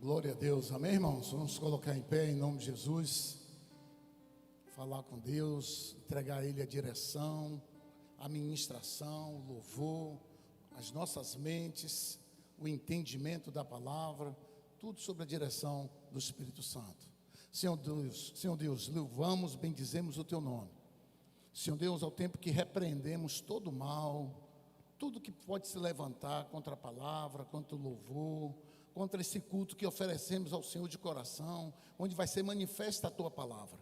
Glória a Deus, amém, irmãos? Vamos colocar em pé em nome de Jesus, falar com Deus, entregar a Ele a direção, a ministração, o louvor, as nossas mentes, o entendimento da palavra, tudo sobre a direção do Espírito Santo. Senhor Deus, louvamos, bendizemos o Teu nome. Senhor Deus, ao tempo que repreendemos todo o mal, tudo que pode se levantar contra a palavra, contra o louvor, contra esse culto que oferecemos ao Senhor de coração, onde vai ser manifesta a Tua palavra.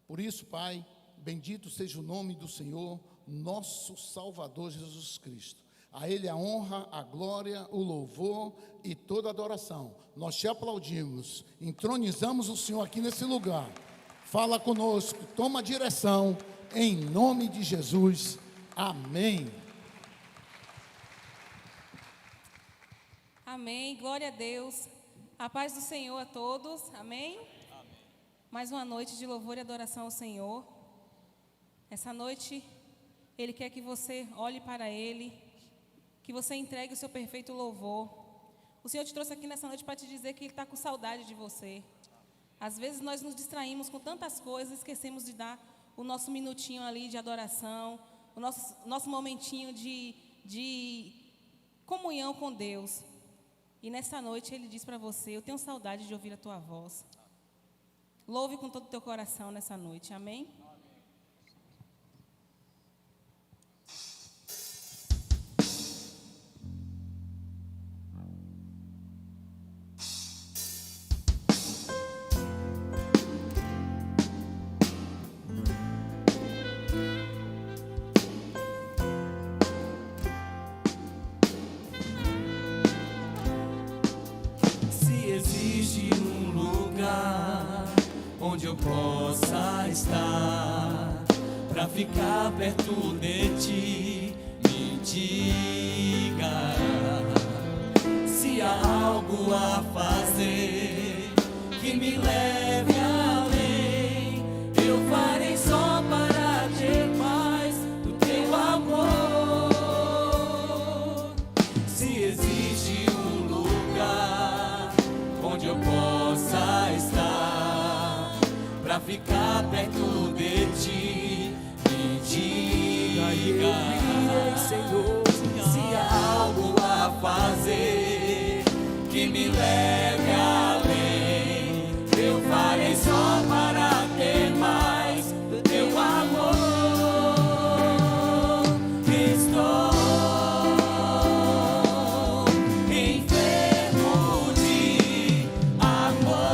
Por isso, Pai, bendito seja o nome do Senhor, nosso Salvador Jesus Cristo. A Ele a honra, a glória, o louvor e toda a adoração. Nós Te aplaudimos, entronizamos o Senhor aqui nesse lugar. Fala conosco, toma a direção, em nome de Jesus. Amém. Amém, glória a Deus, a paz do Senhor a todos, amém? Amém. Mais uma noite de louvor e adoração ao Senhor. Essa noite, Ele quer que você olhe para Ele, que você entregue o seu perfeito louvor. O Senhor te trouxe aqui nessa noite para te dizer que Ele está com saudade de você. Às vezes nós nos distraímos com tantas coisas, esquecemos de dar o nosso minutinho ali de adoração, o nosso momentinho de comunhão com Deus. E nessa noite Ele diz para você: eu tenho saudade de ouvir a tua voz. Louve com todo o teu coração nessa noite, amém? Onde eu possa estar, pra ficar perto de Ti, me diga se há algo a fazer que me leve além. Eu farei só para ter mais do Teu amor. Se existe um lugar onde eu possa estar, pra ficar perto de Ti, me diga, Senhor, se há algo a fazer que me leve além. Eu farei só para ter mais do Teu amor. Estou enfermo de amor.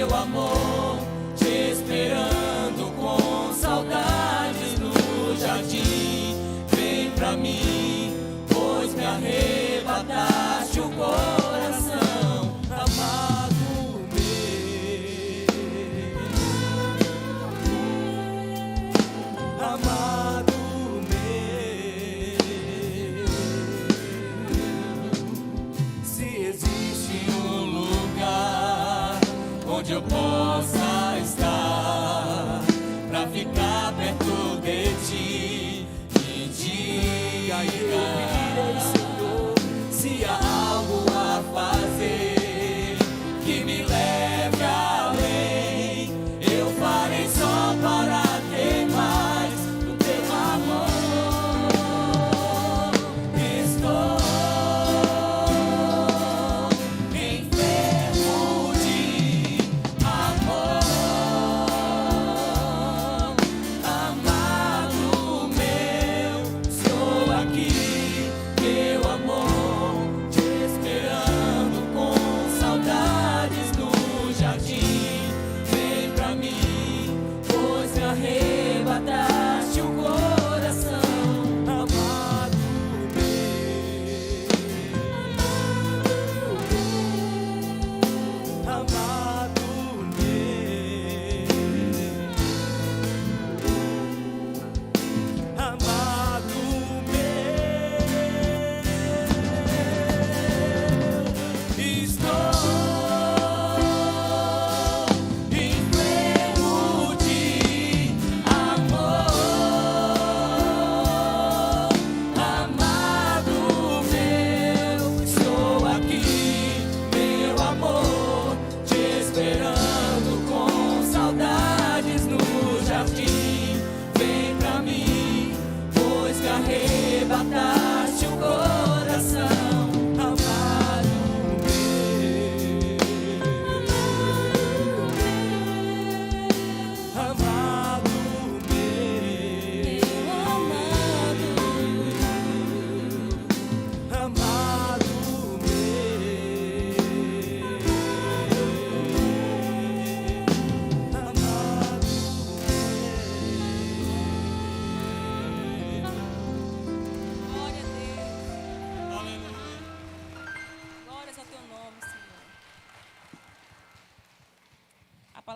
Amor, te esperando com saudades no jardim. Vem pra mim, pois me arrebataste o coração, amado meu, amado meu. Se existe um lugar onde eu possa estar, pra ficar perto de Ti, me diga, Senhor, se há algo a fazer que me leve além. Eu farei só para ter mais do Teu amor. Estou enfermo de amor, amado meu, estou aqui.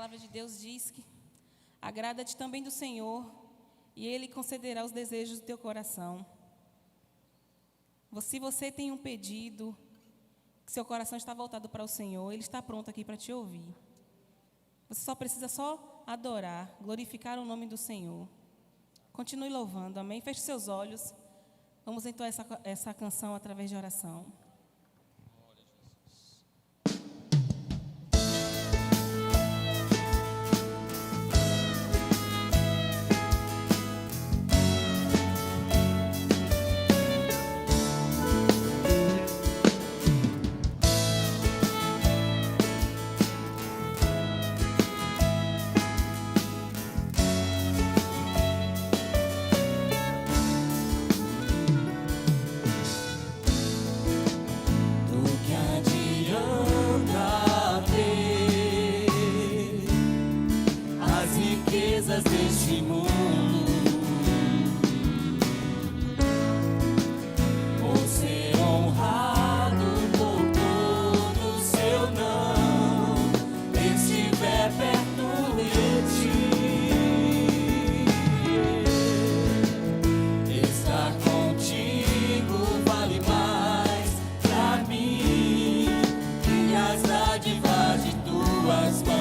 palavra de Deus diz que agrada-te também do Senhor, e Ele concederá os desejos do teu coração. Se você tem um pedido, que seu coração está voltado para o Senhor, Ele está pronto aqui para te ouvir. Você só precisa adorar, glorificar o nome do Senhor. Continue louvando, amém? Feche seus olhos. Vamos então essa canção através de oração. Deste mundo, ou ser honrado por todo seu não estiver perto de ti. Estar contigo vale mais pra mim que as dádivas de tuas mãos.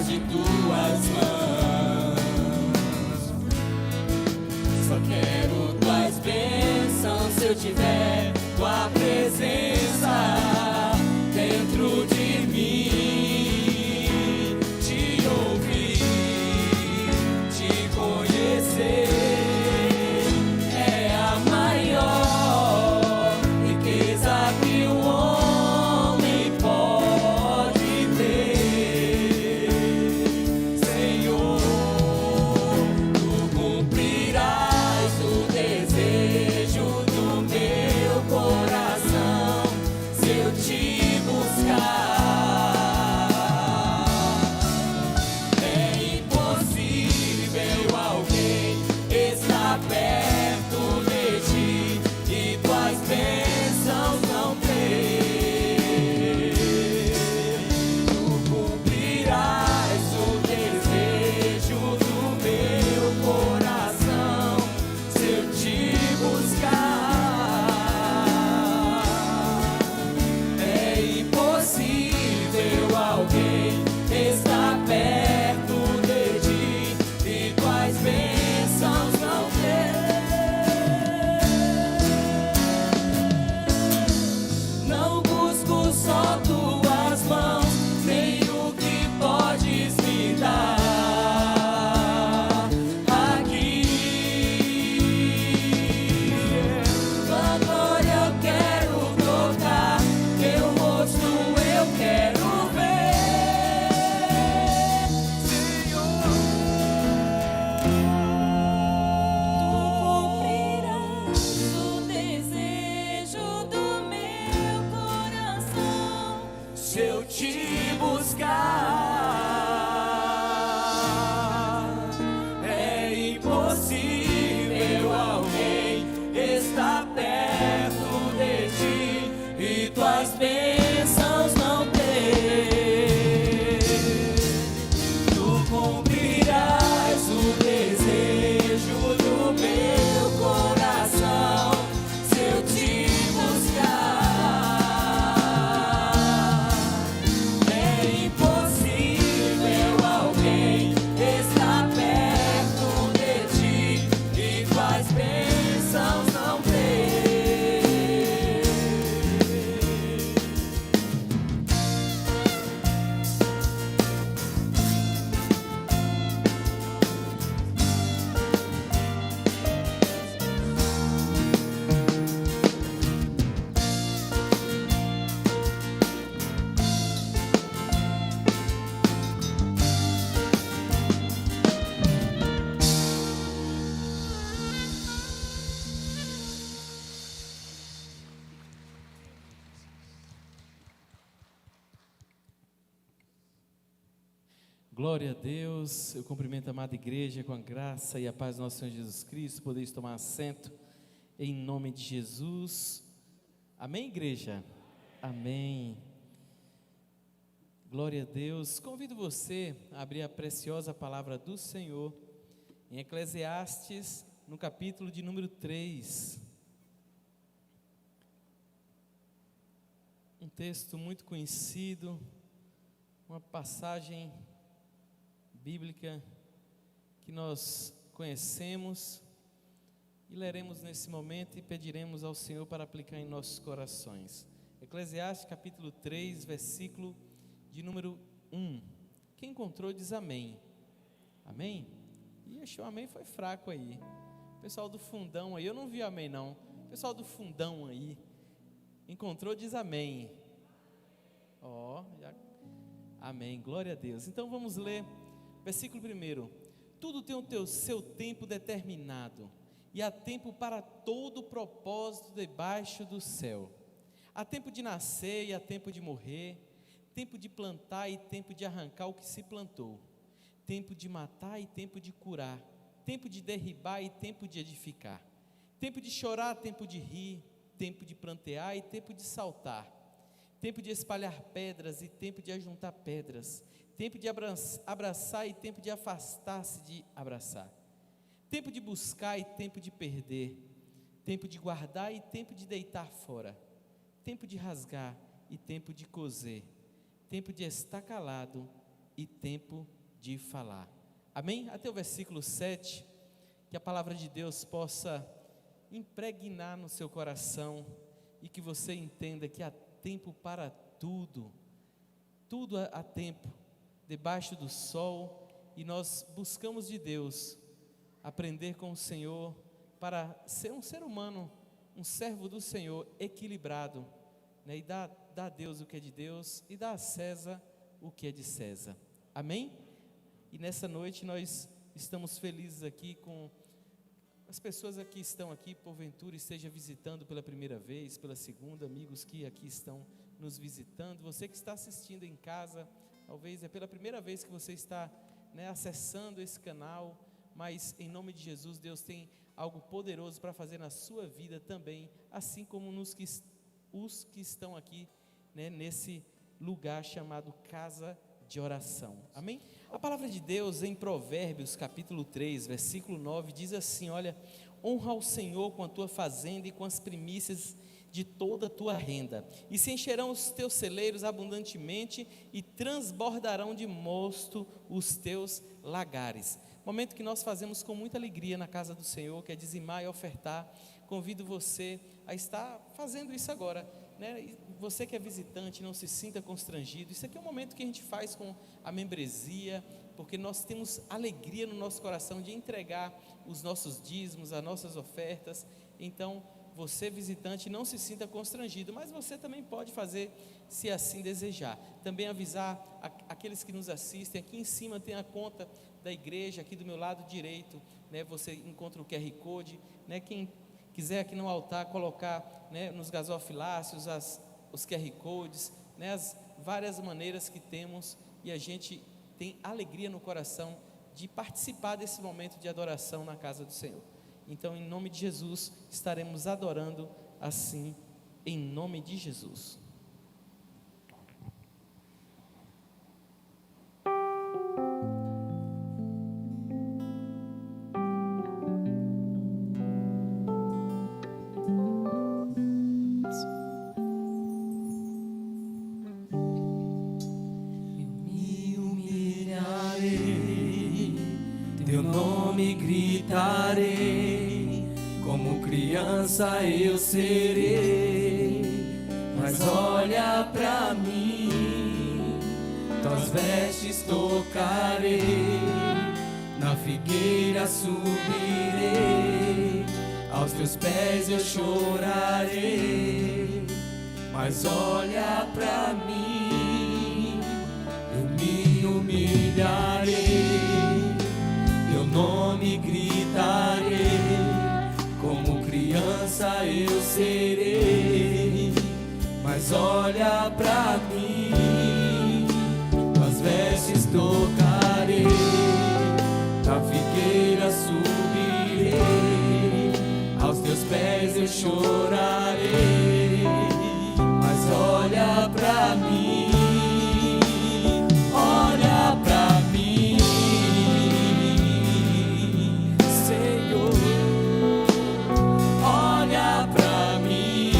De tuas mãos, só quero tuas bênçãos. Se eu tiver tua presença dentro de mim, te ouvir, te conhecer é a maior riqueza que o homem pode ter. Desejo do meu Glória a Deus, eu cumprimento a amada igreja com a graça e a paz do nosso Senhor Jesus Cristo. Podeis tomar assento em nome de Jesus. Amém, igreja? Amém. Glória a Deus. Convido você a abrir a preciosa palavra do Senhor em Eclesiastes, no capítulo de número 3. Um texto muito conhecido, uma passagem bíblica que nós conhecemos e leremos nesse momento e pediremos ao Senhor para aplicar em nossos corações. Eclesiastes capítulo 3, versículo de número 1. Quem encontrou diz amém. Amém? E achou amém foi fraco aí. O pessoal do fundão aí, eu não vi amém não. O pessoal do fundão aí encontrou diz amém. Amém, glória a Deus. Então vamos ler versículo 1. Tudo tem o seu tempo determinado, e há tempo para todo propósito debaixo do céu. Há tempo de nascer e há tempo de morrer, tempo de plantar e tempo de arrancar o que se plantou, tempo de matar e tempo de curar, tempo de derribar e tempo de edificar, tempo de chorar, tempo de rir, tempo de plantear e tempo de saltar, tempo de espalhar pedras e tempo de ajuntar pedras, tempo de abraçar e tempo de afastar-se de abraçar, tempo de buscar e tempo de perder, tempo de guardar e tempo de deitar fora, tempo de rasgar e tempo de coser, tempo de estar calado e tempo de falar. Amém? Até o versículo 7, que a palavra de Deus possa impregnar no seu coração e que você entenda que há tempo para tudo, tudo há tempo debaixo do sol, e nós buscamos de Deus aprender com o Senhor para ser um ser humano, um servo do Senhor equilibrado, né? E dar a Deus o que é de Deus e dar a César o que é de César. Amém? E nessa noite nós estamos felizes aqui com as pessoas que estão aqui, porventura esteja visitando pela primeira vez, pela segunda, amigos que aqui estão nos visitando, você que está assistindo em casa, talvez é pela primeira vez que você está, né, acessando esse canal, mas em nome de Jesus, Deus tem algo poderoso para fazer na sua vida também, assim como os que estão aqui, né, nesse lugar chamado casa de oração. Amém? A palavra de Deus em Provérbios capítulo 3, versículo 9 diz assim: olha, honra ao Senhor com a tua fazenda e com as primícias de toda a tua renda, e se encherão os teus celeiros abundantemente e transbordarão de mosto os teus lagares. Momento que nós fazemos com muita alegria na casa do Senhor, que é dizimar e ofertar. Convido você a estar fazendo isso agora, né? E você que é visitante, não se sinta constrangido. Isso aqui é um momento que a gente faz com a membresia, porque nós temos alegria no nosso coração de entregar os nossos dízimos, as nossas ofertas. Então você visitante não se sinta constrangido, mas você também pode fazer se assim desejar. Também avisar aqueles que nos assistem, aqui em cima tem a conta da igreja, aqui do meu lado direito, né, você encontra o QR Code, né, quem quiser aqui no altar colocar, né, nos gasofiláceos os QR Codes, né, as várias maneiras que temos, e a gente tem alegria no coração de participar desse momento de adoração na casa do Senhor. Então, em nome de Jesus, estaremos adorando assim, em nome de Jesus. Me humilharei, teu nome gritarei. Como criança eu serei, mas olha pra mim, tuas vestes tocarei, na figueira subirei, aos teus pés eu chorarei, mas olha pra mim, eu me humilharei, teu nome gritarei. Como criança eu serei, mas olha pra mim, tuas vestes tocarei, pés eu chorarei, mas olha pra mim, olha pra mim, Senhor, olha pra mim,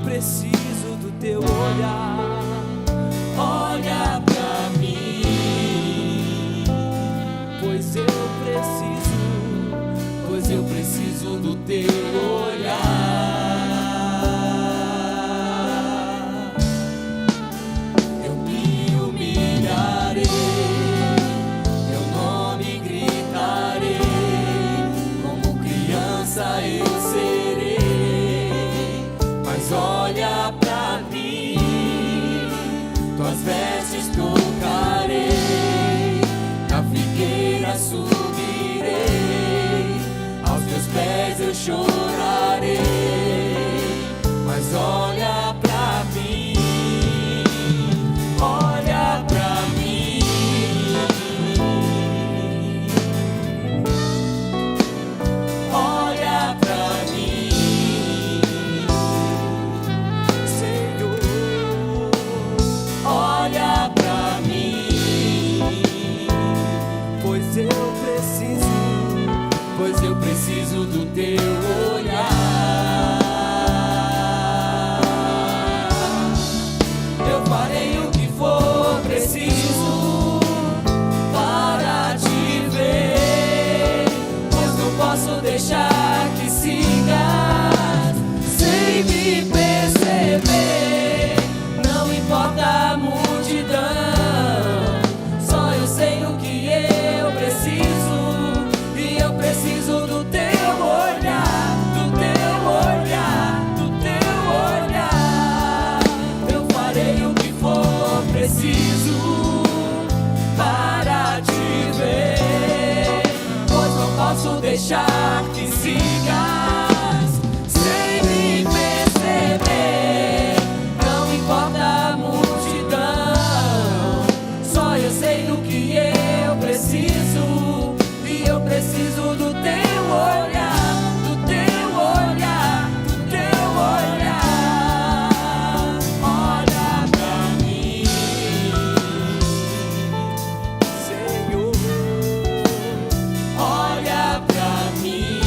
preciso do teu olhar, olha pra mim, pois eu preciso do teu olhar. Eu me humilharei, eu não me gritarei, como criança eu serei, mas olha pra mim, tuas vestes tocarei, na figueira subirei, aos teus pés eu chorarei, mas olha pra mim, olha pra mim, olha pra mim, Senhor, olha pra mim, pois eu preciso do teu olhar. Eu farei o que for preciso para te ver, pois não posso deixar que sigas sem me perceber. Não importa a multidão, só eu sei o que eu preciso. Preciso do teu olhar, do teu olhar, do teu olhar. Eu farei o que for preciso para te ver, pois não posso deixar que sigas sem me perceber. Não importa a multidão, só eu sei do que eu preciso. Eu preciso do teu olhar, do teu olhar, do teu olhar. Olha pra mim, Senhor, olha pra mim.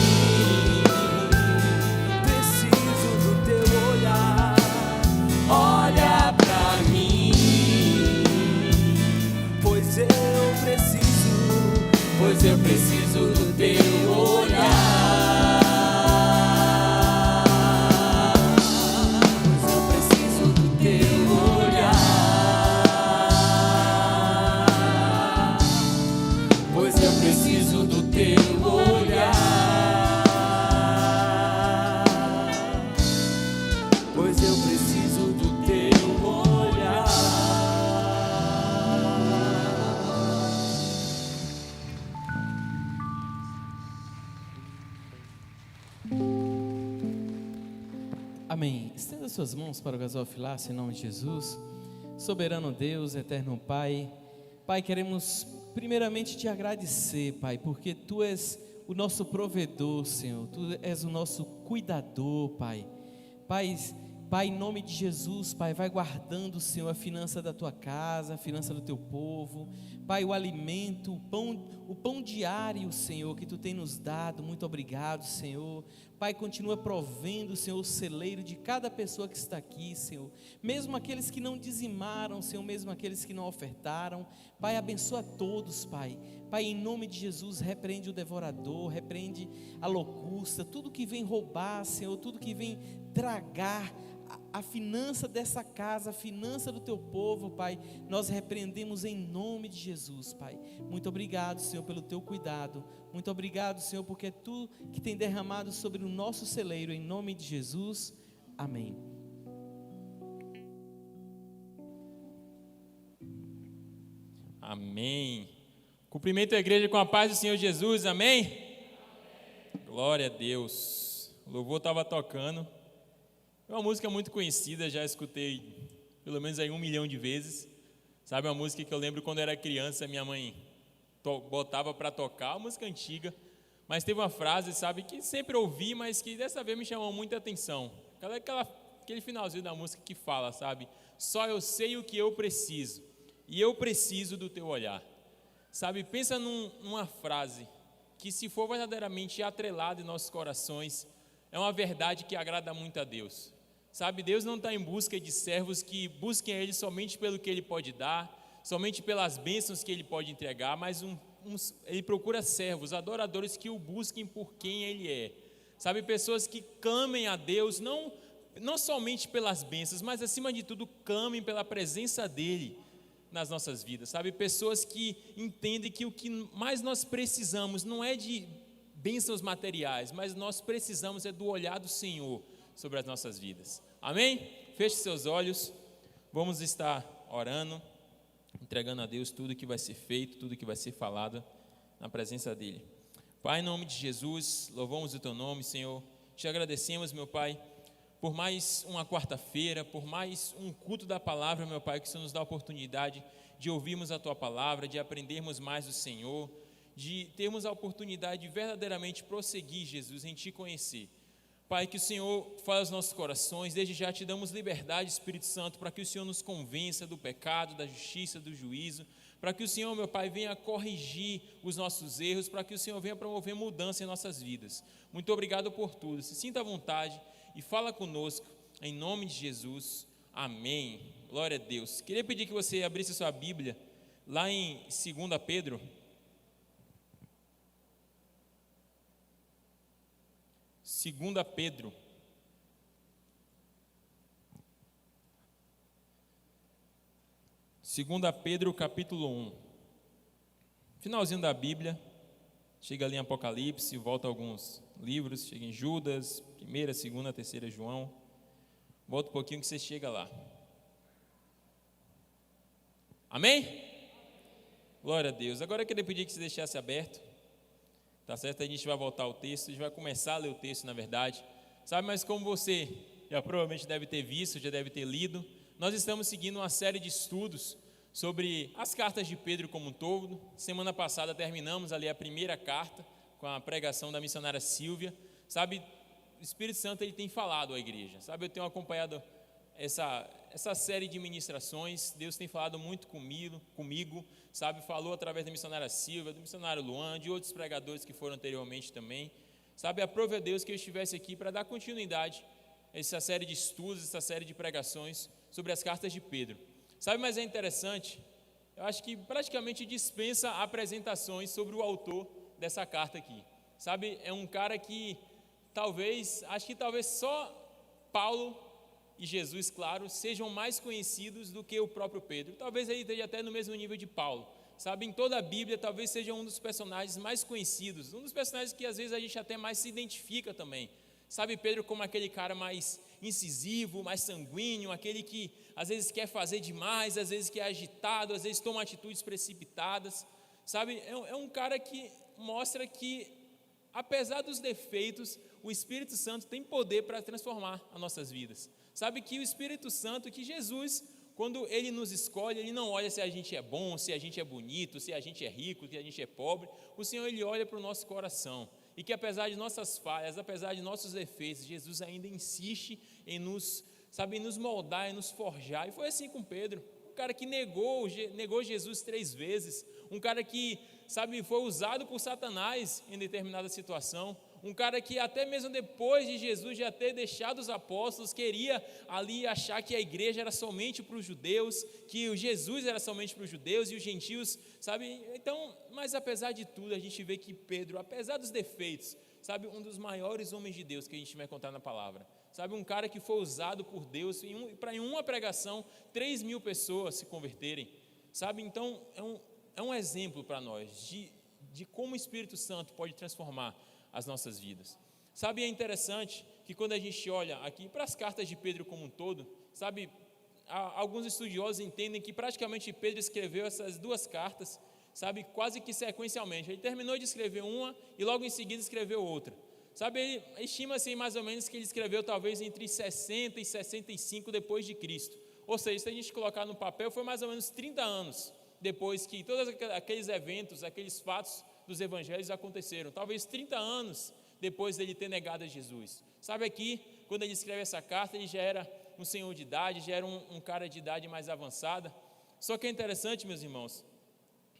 Preciso do teu olhar, olha pra mim, pois eu preciso do teu olhar. Pois eu preciso do teu olhar. Pois eu preciso do teu olhar. Pois eu preciso do teu olhar. Amém. Estenda suas mãos para o gasofilácio em nome de Jesus. Soberano Deus, eterno Pai. Pai, queremos primeiramente te agradecer, Pai, porque Tu és o nosso provedor, Senhor. Tu és o nosso cuidador, Pai. Pai, em nome de Jesus, Pai, vai guardando, Senhor, a finança da Tua casa, a finança do Teu povo. Pai, o alimento, o pão diário, Senhor, que Tu tem nos dado. Muito obrigado, Senhor. Pai, continua provendo, Senhor, o celeiro de cada pessoa que está aqui, Senhor. Mesmo aqueles que não dizimaram, Senhor, mesmo aqueles que não ofertaram. Pai, abençoa todos, Pai. Pai, em nome de Jesus, repreende o devorador, repreende a locusta, tudo que vem roubar, Senhor, tudo que vem tragar a finança dessa casa, a finança do Teu povo, Pai, nós repreendemos em nome de Jesus, Pai. Muito obrigado, Senhor, pelo Teu cuidado. Muito obrigado, Senhor, porque é Tu que tem derramado sobre o nosso celeiro, em nome de Jesus. Amém. Amém. Cumprimento a igreja com a paz do Senhor Jesus, amém? Amém. Glória a Deus. O louvor estava tocando. É uma música muito conhecida, já escutei pelo menos aí 1 milhão de vezes. Sabe, uma música que eu lembro quando eu era criança, minha mãe botava para tocar, uma música antiga, Mas teve uma frase, sabe, que sempre ouvi, mas que dessa vez me chamou muita atenção. Aquele finalzinho da música que fala, sabe, só eu sei o que eu preciso, e eu preciso do teu olhar. Sabe, pensa numa frase que, se for verdadeiramente atrelada em nossos corações, é uma verdade que agrada muito a Deus. Sabe, Deus não está em busca de servos que busquem a Ele somente pelo que Ele pode dar, somente pelas bênçãos que Ele pode entregar, mas Ele procura servos, adoradores que o busquem por quem Ele é. Sabe, pessoas que clamem a Deus, não somente pelas bênçãos, mas acima de tudo clamem pela presença dEle nas nossas vidas. Sabe, pessoas que entendem que o que mais nós precisamos não é de bênçãos materiais, mas nós precisamos é do olhar do Senhor sobre as nossas vidas. Amém? Feche seus olhos, vamos estar orando, entregando a Deus tudo que vai ser feito, tudo que vai ser falado na presença dEle. Pai, em nome de Jesus, louvamos o Teu nome, Senhor. Te agradecemos, meu Pai, por mais uma quarta-feira, por mais um culto da palavra, meu Pai, que o Senhor nos dá a oportunidade de ouvirmos a Tua palavra, de aprendermos mais do Senhor, de termos a oportunidade de verdadeiramente prosseguir, Jesus, em Te conhecer. Pai, que o Senhor fale aos nossos corações. Desde já te damos liberdade, Espírito Santo, para que o Senhor nos convença do pecado, da justiça, do juízo, para que o Senhor, meu Pai, venha corrigir os nossos erros, para que o Senhor venha promover mudança em nossas vidas. Muito obrigado por tudo. Se sinta à vontade e fala conosco, em nome de Jesus. Amém. Glória a Deus. Queria pedir que você abrisse sua Bíblia lá em 2 Pedro. 2 Pedro, capítulo 1, finalzinho da Bíblia, chega ali em Apocalipse, volta a alguns livros, chega em Judas, 1ª, 2ª, 3ª João, volta um pouquinho que você chega lá. Amém? Glória a Deus. Agora eu queria pedir que você deixasse aberto. Tá certo? A gente vai voltar ao texto, a gente vai começar a ler o texto, na verdade. Sabe, mas como você já provavelmente deve ter visto, já deve ter lido, nós estamos seguindo uma série de estudos sobre as cartas de Pedro como um todo. Semana passada terminamos ali a primeira carta com a pregação da missionária Silvia. Sabe, o Espírito Santo ele tem falado à igreja. Sabe, eu tenho acompanhado essa série de ministrações. Deus tem falado muito comigo, sabe, falou através da missionária Silvia, do missionário Luan, de outros pregadores que foram anteriormente também. Sabe, aprove a Deus que eu estivesse aqui para dar continuidade a essa série de estudos, essa série de pregações sobre as cartas de Pedro. Sabe, mas é interessante, eu acho que praticamente dispensa apresentações sobre o autor dessa carta aqui. Sabe, é um cara que acho que talvez só Paulo e Jesus, claro, sejam mais conhecidos do que o próprio Pedro. Talvez ele esteja até no mesmo nível de Paulo. Sabe, em toda a Bíblia, talvez seja um dos personagens mais conhecidos, um dos personagens que às vezes a gente até mais se identifica também. Sabe, Pedro como aquele cara mais incisivo, mais sanguíneo, aquele que às vezes quer fazer demais, às vezes que é agitado, às vezes toma atitudes precipitadas. Sabe, é um cara que mostra que, apesar dos defeitos, o Espírito Santo tem poder para transformar as nossas vidas. Sabe que o Espírito Santo, que Jesus, quando Ele nos escolhe, Ele não olha se a gente é bom, se a gente é bonito, se a gente é rico, se a gente é pobre. O Senhor, Ele olha para o nosso coração. E que apesar de nossas falhas, apesar de nossos defeitos, Jesus ainda insiste em nos moldar, em nos forjar. E foi assim com Pedro, um cara que negou Jesus 3 vezes, um cara que, sabe, foi usado por Satanás em determinada situação, um cara que até mesmo depois de Jesus já ter deixado os apóstolos, queria ali achar que a igreja era somente para os judeus, que o Jesus era somente para os judeus e os gentios, sabe? Então, mas apesar de tudo, a gente vê que Pedro, apesar dos defeitos, sabe, um dos maiores homens de Deus que a gente vai encontrar na palavra, sabe, um cara que foi usado por Deus para em uma pregação 3.000 pessoas se converterem, sabe? Então, é um exemplo para nós de como o Espírito Santo pode transformar as nossas vidas. Sabe, é interessante que quando a gente olha aqui para as cartas de Pedro como um todo, sabe, alguns estudiosos entendem que praticamente Pedro escreveu essas 2 cartas, sabe, quase que sequencialmente. Ele terminou de escrever uma e logo em seguida escreveu outra. Sabe, ele estima-se mais ou menos que ele escreveu talvez entre 60 e 65 depois de Cristo. Ou seja, se a gente colocar no papel, foi mais ou menos 30 anos depois que todos aqueles eventos, aqueles fatos dos evangelhos aconteceram, talvez 30 anos depois dele ter negado a Jesus. Sabe, aqui, quando ele escreve essa carta, ele já era um senhor de idade, já era um cara de idade mais avançada. Só que é interessante, meus irmãos,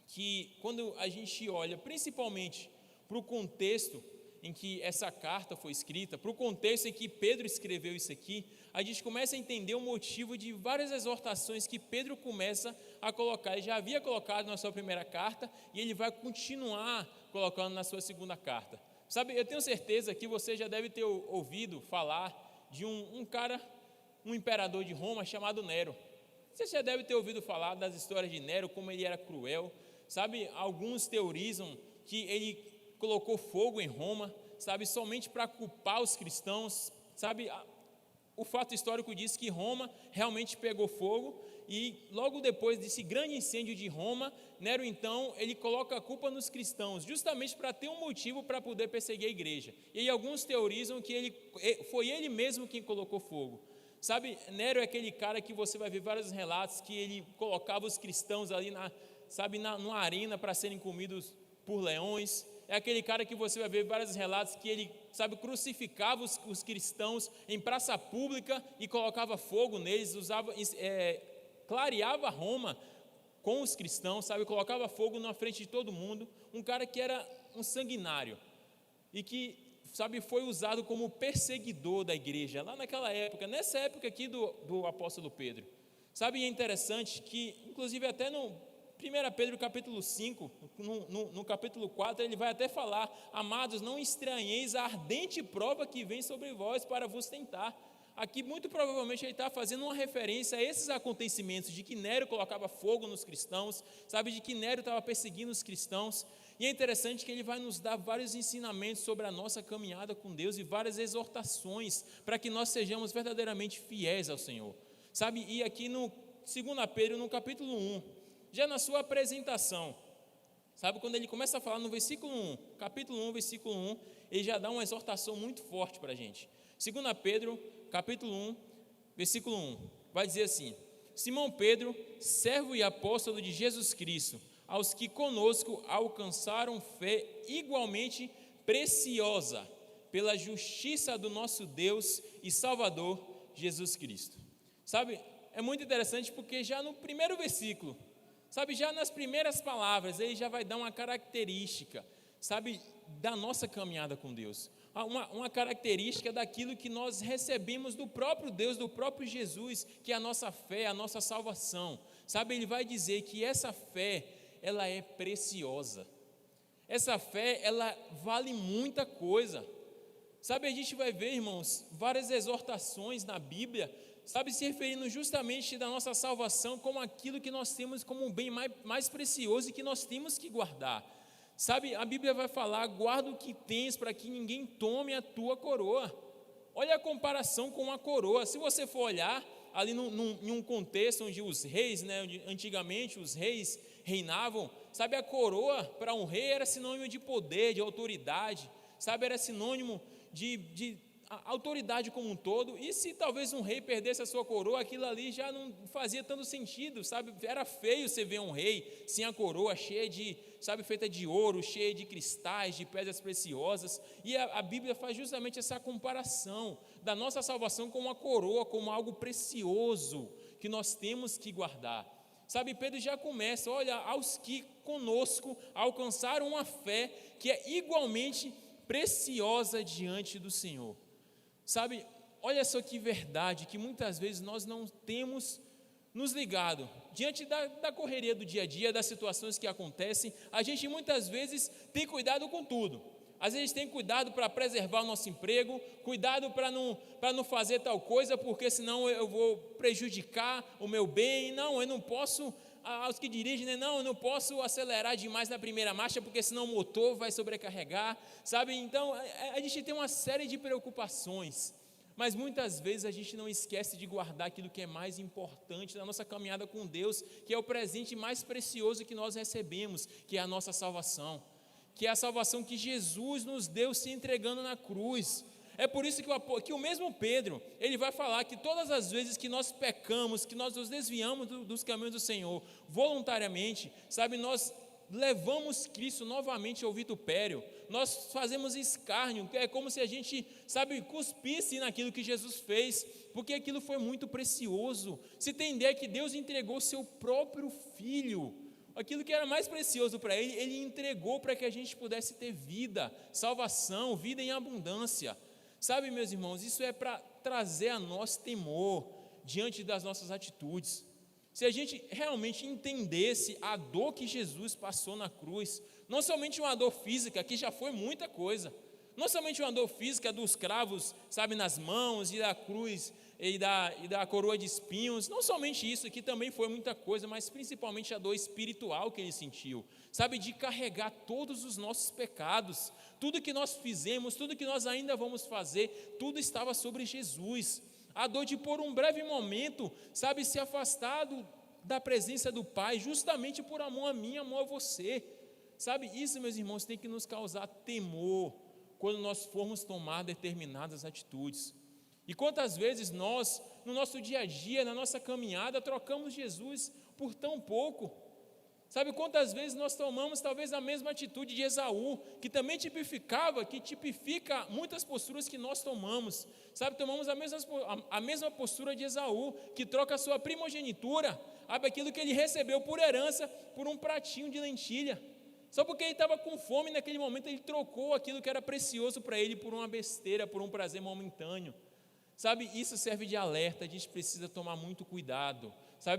que quando a gente olha principalmente para o contexto em que essa carta foi escrita, para o contexto em que Pedro escreveu isso aqui, a gente começa a entender o motivo de várias exortações que Pedro começa a colocar. Ele já havia colocado na sua primeira carta e ele vai continuar colocando na sua segunda carta. Sabe, eu tenho certeza que você já deve ter ouvido falar de um cara, um imperador de Roma chamado Nero. Você já deve ter ouvido falar das histórias de Nero, como ele era cruel. Sabe, alguns teorizam que ele colocou fogo em Roma, sabe, somente para culpar os cristãos. Sabe, o fato histórico diz que Roma realmente pegou fogo, e logo depois desse grande incêndio de Roma, Nero então, ele coloca a culpa nos cristãos, justamente para ter um motivo para poder perseguir a igreja. E aí alguns teorizam que foi ele mesmo quem colocou fogo. Sabe, Nero é aquele cara que você vai ver vários relatos que ele colocava os cristãos ali numa arena para serem comidos por leões. É aquele cara que você vai ver vários relatos que ele, crucificava os cristãos em praça pública e colocava fogo neles, clareava Roma com os cristãos, colocava fogo na frente de todo mundo. Um cara que era um sanguinário e que, foi usado como perseguidor da igreja, lá naquela época, nessa época aqui do apóstolo Pedro. E é interessante que, inclusive até no 1 Pedro capítulo 5, no capítulo 4, ele vai até falar: amados, não estranheis a ardente prova que vem sobre vós para vos tentar. Aqui muito provavelmente ele está fazendo uma referência a esses acontecimentos de que Nero colocava fogo nos cristãos, de que Nero estava perseguindo os cristãos. E é interessante que ele vai nos dar vários ensinamentos sobre a nossa caminhada com Deus e várias exortações para que nós sejamos verdadeiramente fiéis ao Senhor. E aqui no 2 Pedro, no capítulo 1, já na sua apresentação, quando ele começa a falar no versículo 1, capítulo 1, versículo 1, ele já dá uma exortação muito forte para a gente. 2 Pedro, capítulo 1, versículo 1, vai dizer assim: Simão Pedro, servo e apóstolo de Jesus Cristo, aos que conosco alcançaram fé igualmente preciosa, pela justiça do nosso Deus e Salvador Jesus Cristo. É muito interessante porque já no primeiro versículo, já nas primeiras palavras, ele já vai dar uma característica, da nossa caminhada com Deus. Uma característica daquilo que nós recebemos do próprio Deus, do próprio Jesus, que é a nossa fé, a nossa salvação. Ele vai dizer que essa fé, ela é preciosa. Essa fé, ela vale muita coisa. A gente vai ver, irmãos, várias exortações na Bíblia, se referindo justamente da nossa salvação como aquilo que nós temos como um bem mais precioso e que nós temos que guardar. A Bíblia vai falar: guarda o que tens para que ninguém tome a tua coroa. Olha a comparação com a coroa. Se você for olhar ali em um contexto onde os reis, onde antigamente os reis reinavam, a coroa para um rei era sinônimo de poder, de autoridade, era sinônimo de autoridade como um todo. E se talvez um rei perdesse a sua coroa, aquilo ali já não fazia tanto sentido, era feio você ver um rei sem a coroa, cheia de, feita de ouro, cheia de cristais, de pedras preciosas. E a Bíblia faz justamente essa comparação da nossa salvação com uma coroa, como algo precioso que nós temos que guardar. Pedro já começa: olha, aos que conosco alcançaram uma fé que é igualmente preciosa diante do Senhor. Olha só que verdade, que muitas vezes nós não temos nos ligado. Diante da correria do dia a dia, das situações que acontecem, a gente muitas vezes tem cuidado com tudo. Às vezes tem cuidado para preservar o nosso emprego, cuidado para não fazer tal coisa, porque senão eu vou prejudicar o meu bem. Não, eu não posso, aos que dirigem, não, eu não posso acelerar demais na primeira marcha, porque senão o motor vai sobrecarregar, Então, a gente tem uma série de preocupações, mas muitas vezes a gente não esquece de guardar aquilo que é mais importante na nossa caminhada com Deus, que é o presente mais precioso que nós recebemos, que é a nossa salvação, que é a salvação que Jesus nos deu se entregando na cruz. É por isso que o mesmo Pedro, ele vai falar que todas as vezes que nós pecamos, que nós nos desviamos dos caminhos do Senhor voluntariamente, nós levamos Cristo novamente ao vitupério, nós fazemos escárnio, é como se a gente, cuspisse naquilo que Jesus fez, porque aquilo foi muito precioso. Se tem ideia que Deus entregou seu próprio Filho, aquilo que era mais precioso para Ele, Ele entregou para que a gente pudesse ter vida, salvação, vida em abundância. Sabe, meus irmãos, isso é para trazer a nós temor diante das nossas atitudes. Se a gente realmente entendesse a dor que Jesus passou na cruz, não somente uma dor física, que já foi muita coisa, não somente uma dor física dos cravos, nas mãos, e da cruz, e da coroa de espinhos, não somente isso, que também foi muita coisa, mas principalmente a dor espiritual que ele sentiu, de carregar todos os nossos pecados, tudo que nós fizemos, tudo que nós ainda vamos fazer, tudo estava sobre Jesus. A dor de por um breve momento, se afastado da presença do Pai, justamente por amor a mim, amor a você. Isso, meus irmãos, tem que nos causar temor quando nós formos tomar determinadas atitudes. E quantas vezes nós, no nosso dia a dia, na nossa caminhada, trocamos Jesus por tão pouco? Quantas vezes nós tomamos talvez a mesma atitude de Esaú, que também tipifica muitas posturas que nós tomamos. Tomamos a mesma postura de Esaú, que troca a sua primogenitura, aquilo que ele recebeu por herança, por um pratinho de lentilha. Só porque ele estava com fome naquele momento, ele trocou aquilo que era precioso para ele por uma besteira, por um prazer momentâneo. Isso serve de alerta, a gente precisa tomar muito cuidado.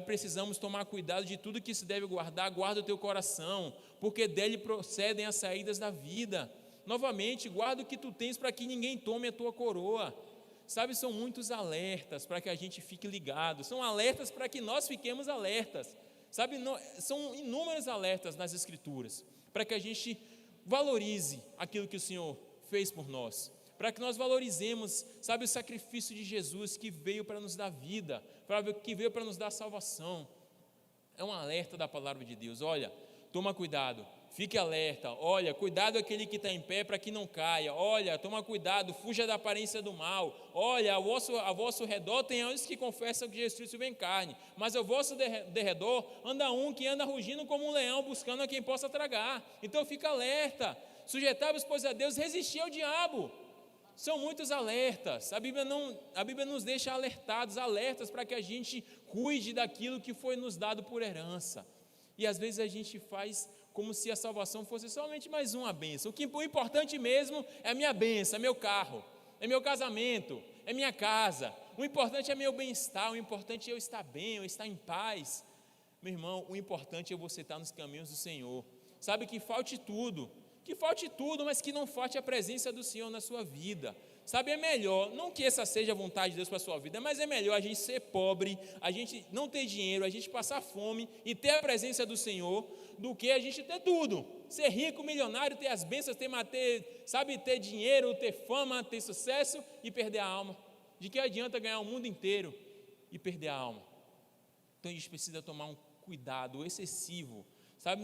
Precisamos tomar cuidado de tudo que se deve guardar, guarda o teu coração, porque dele procedem as saídas da vida. Novamente, guarda o que tu tens para que ninguém tome a tua coroa. São muitos alertas para que a gente fique ligado, são alertas para que nós fiquemos alertas. São inúmeros alertas nas Escrituras, para que a gente valorize aquilo que o Senhor fez por nós, para que nós valorizemos, o sacrifício de Jesus que veio para nos dar vida, que veio para nos dar salvação. É um alerta da palavra de Deus. Olha, toma cuidado, fique alerta. Olha, cuidado aquele que está em pé para que não caia. Olha, toma cuidado, fuja da aparência do mal. Olha, ao vosso redor tem uns que confessam que Jesus Cristo vem em carne, mas ao vosso derredor anda um que anda rugindo como um leão, buscando a quem possa tragar. Então fica alerta, sujeitai-vos, pois, a Deus, resistir ao diabo. São muitos alertas, a Bíblia nos deixa alertas para que a gente cuide daquilo que foi nos dado por herança. E às vezes a gente faz como se a salvação fosse somente mais uma bênção. O importante mesmo é a minha bênção, é meu carro, é meu casamento, é minha casa. O importante é meu bem-estar, o importante é eu estar bem, eu estar em paz. Meu irmão, o importante é você estar nos caminhos do Senhor. Que falte tudo, mas que não falte a presença do Senhor na sua vida. É melhor, não que essa seja a vontade de Deus para a sua vida, mas é melhor a gente ser pobre, a gente não ter dinheiro, a gente passar fome e ter a presença do Senhor, do que a gente ter tudo, ser rico, milionário, ter as bênçãos, ter dinheiro, ter fama, ter sucesso e perder a alma. De que adianta ganhar o mundo inteiro e perder a alma? Então a gente precisa tomar um cuidado excessivo.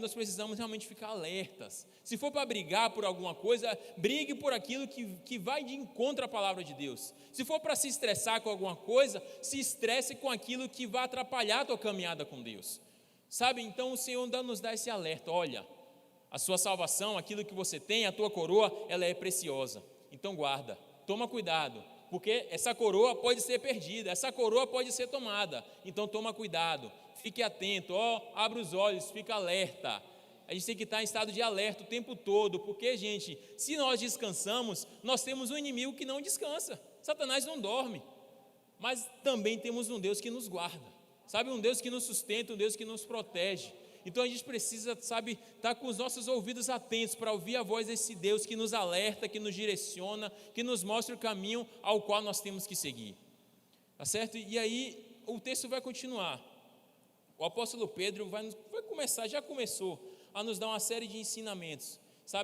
Nós precisamos realmente ficar alertas. Se for para brigar por alguma coisa, brigue por aquilo que vai de encontro à palavra de Deus. Se for para se estressar com alguma coisa, se estresse com aquilo que vai atrapalhar a tua caminhada com Deus. Então o Senhor nos dá esse alerta. Olha, a sua salvação, aquilo que você tem, a tua coroa, ela é preciosa. Então guarda, toma cuidado, porque essa coroa pode ser perdida, essa coroa pode ser tomada. Então toma cuidado. Fique atento, abre os olhos, fica alerta. A gente tem que estar em estado de alerta o tempo todo, porque, gente, se nós descansamos, nós temos um inimigo que não descansa. Satanás não dorme, mas também temos um Deus que nos guarda, um Deus que nos sustenta, um Deus que nos protege. Então a gente precisa, estar com os nossos ouvidos atentos para ouvir a voz desse Deus que nos alerta, que nos direciona, que nos mostra o caminho ao qual nós temos que seguir. Tá certo? E aí o texto vai continuar. O apóstolo Pedro já começou a nos dar uma série de ensinamentos,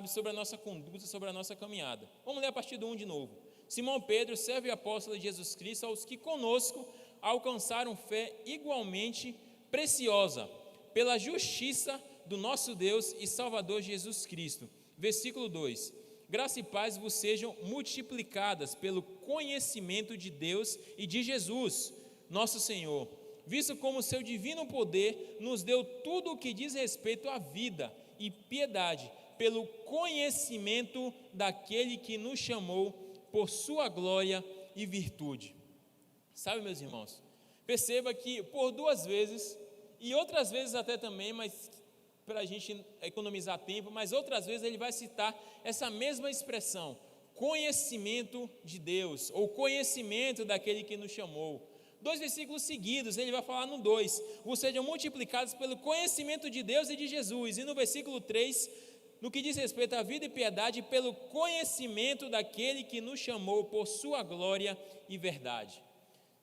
sobre a nossa conduta, sobre a nossa caminhada. Vamos ler a partir do 1 de novo. Simão Pedro, servo e apóstolo de Jesus Cristo, aos que conosco alcançaram fé igualmente preciosa, pela justiça do nosso Deus e Salvador Jesus Cristo. Versículo 2. Graça e paz vos sejam multiplicadas pelo conhecimento de Deus e de Jesus, nosso Senhor, visto como seu divino poder nos deu tudo o que diz respeito à vida e piedade, pelo conhecimento daquele que nos chamou por sua glória e virtude. Sabe, meus irmãos, perceba que por 2 vezes, e outras vezes até também, mas para a gente economizar tempo, mas outras vezes ele vai citar essa mesma expressão, conhecimento de Deus, ou conhecimento daquele que nos chamou. 2 versículos seguidos, ele vai falar no 2, vocês sejam multiplicados pelo conhecimento de Deus e de Jesus, e no versículo 3, no que diz respeito à vida e piedade, pelo conhecimento daquele que nos chamou por sua glória e verdade.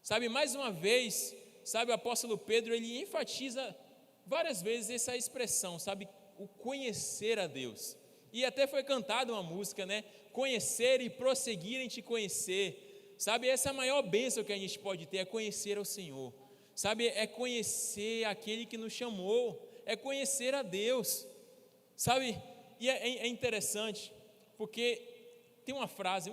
Sabe, mais uma vez, sabe, o apóstolo Pedro, ele enfatiza várias vezes essa expressão, sabe, o conhecer a Deus. E até foi cantada uma música, né? Conhecer e prosseguir em te conhecer. Sabe, essa é a maior bênção que a gente pode ter, é conhecer ao Senhor. Sabe, é conhecer aquele que nos chamou, é conhecer a Deus. Sabe, e é interessante, porque tem uma frase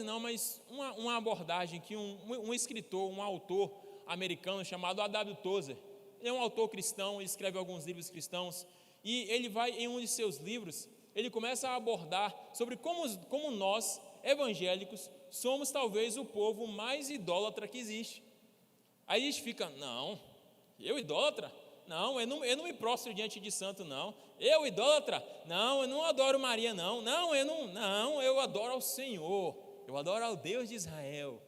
não, mas uma abordagem que um escritor, um autor americano chamado A.W. Tozer, ele é um autor cristão, ele escreve alguns livros cristãos, e ele vai em um de seus livros, ele começa a abordar sobre como nós, evangélicos, somos talvez o povo mais idólatra que existe. Aí a gente fica, não, eu idólatra? Não, eu não me prostro diante de santo, não. Eu idólatra? Não, eu não adoro Maria, não. Não, eu adoro ao Senhor, eu adoro ao Deus de Israel.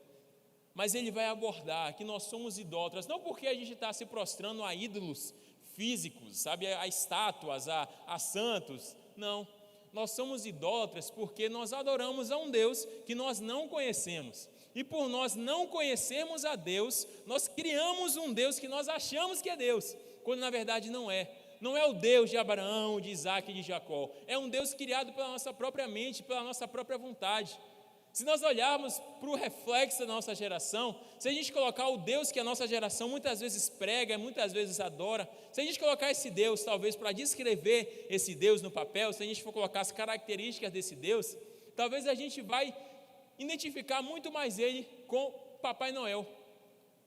Mas ele vai abordar que nós somos idólatras, não porque a gente está se prostrando a ídolos físicos, sabe, a estátuas, a santos, não. Nós somos idólatras porque nós adoramos a um Deus que nós não conhecemos. E por nós não conhecermos a Deus, nós criamos um Deus que nós achamos que é Deus, quando na verdade não é. Não é o Deus de Abraão, de Isaac e de Jacó. É um Deus criado pela nossa própria mente, pela nossa própria vontade. Se nós olharmos para o reflexo da nossa geração, se a gente colocar o Deus que a nossa geração muitas vezes prega, muitas vezes adora, se a gente colocar esse Deus, talvez para descrever esse Deus no papel, se a gente for colocar as características desse Deus, talvez a gente vai identificar muito mais ele com Papai Noel.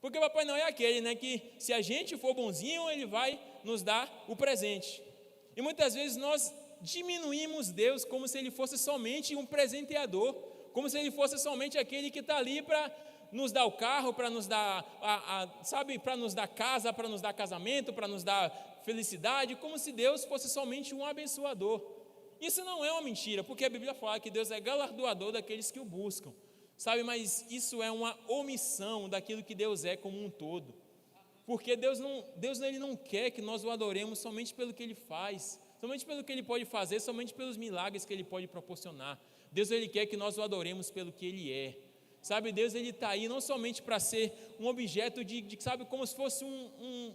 Porque Papai Noel é aquele, né, que se a gente for bonzinho, ele vai nos dar o presente. E muitas vezes nós diminuímos Deus como se ele fosse somente um presenteador, como se ele fosse somente aquele que está ali para nos dar o carro, para nos dar, para nos dar casa, para nos dar casamento, para nos dar felicidade, como se Deus fosse somente um abençoador. Isso não é uma mentira, porque a Bíblia fala que Deus é galardoador daqueles que o buscam, sabe, mas isso é uma omissão daquilo que Deus é como um todo, porque Deus ele não quer que nós o adoremos somente pelo que Ele faz, somente pelo que Ele pode fazer, somente pelos milagres que Ele pode proporcionar. Deus ele quer que nós o adoremos pelo que Ele é, sabe, Deus ele está aí não somente para ser um objeto sabe, como se fosse um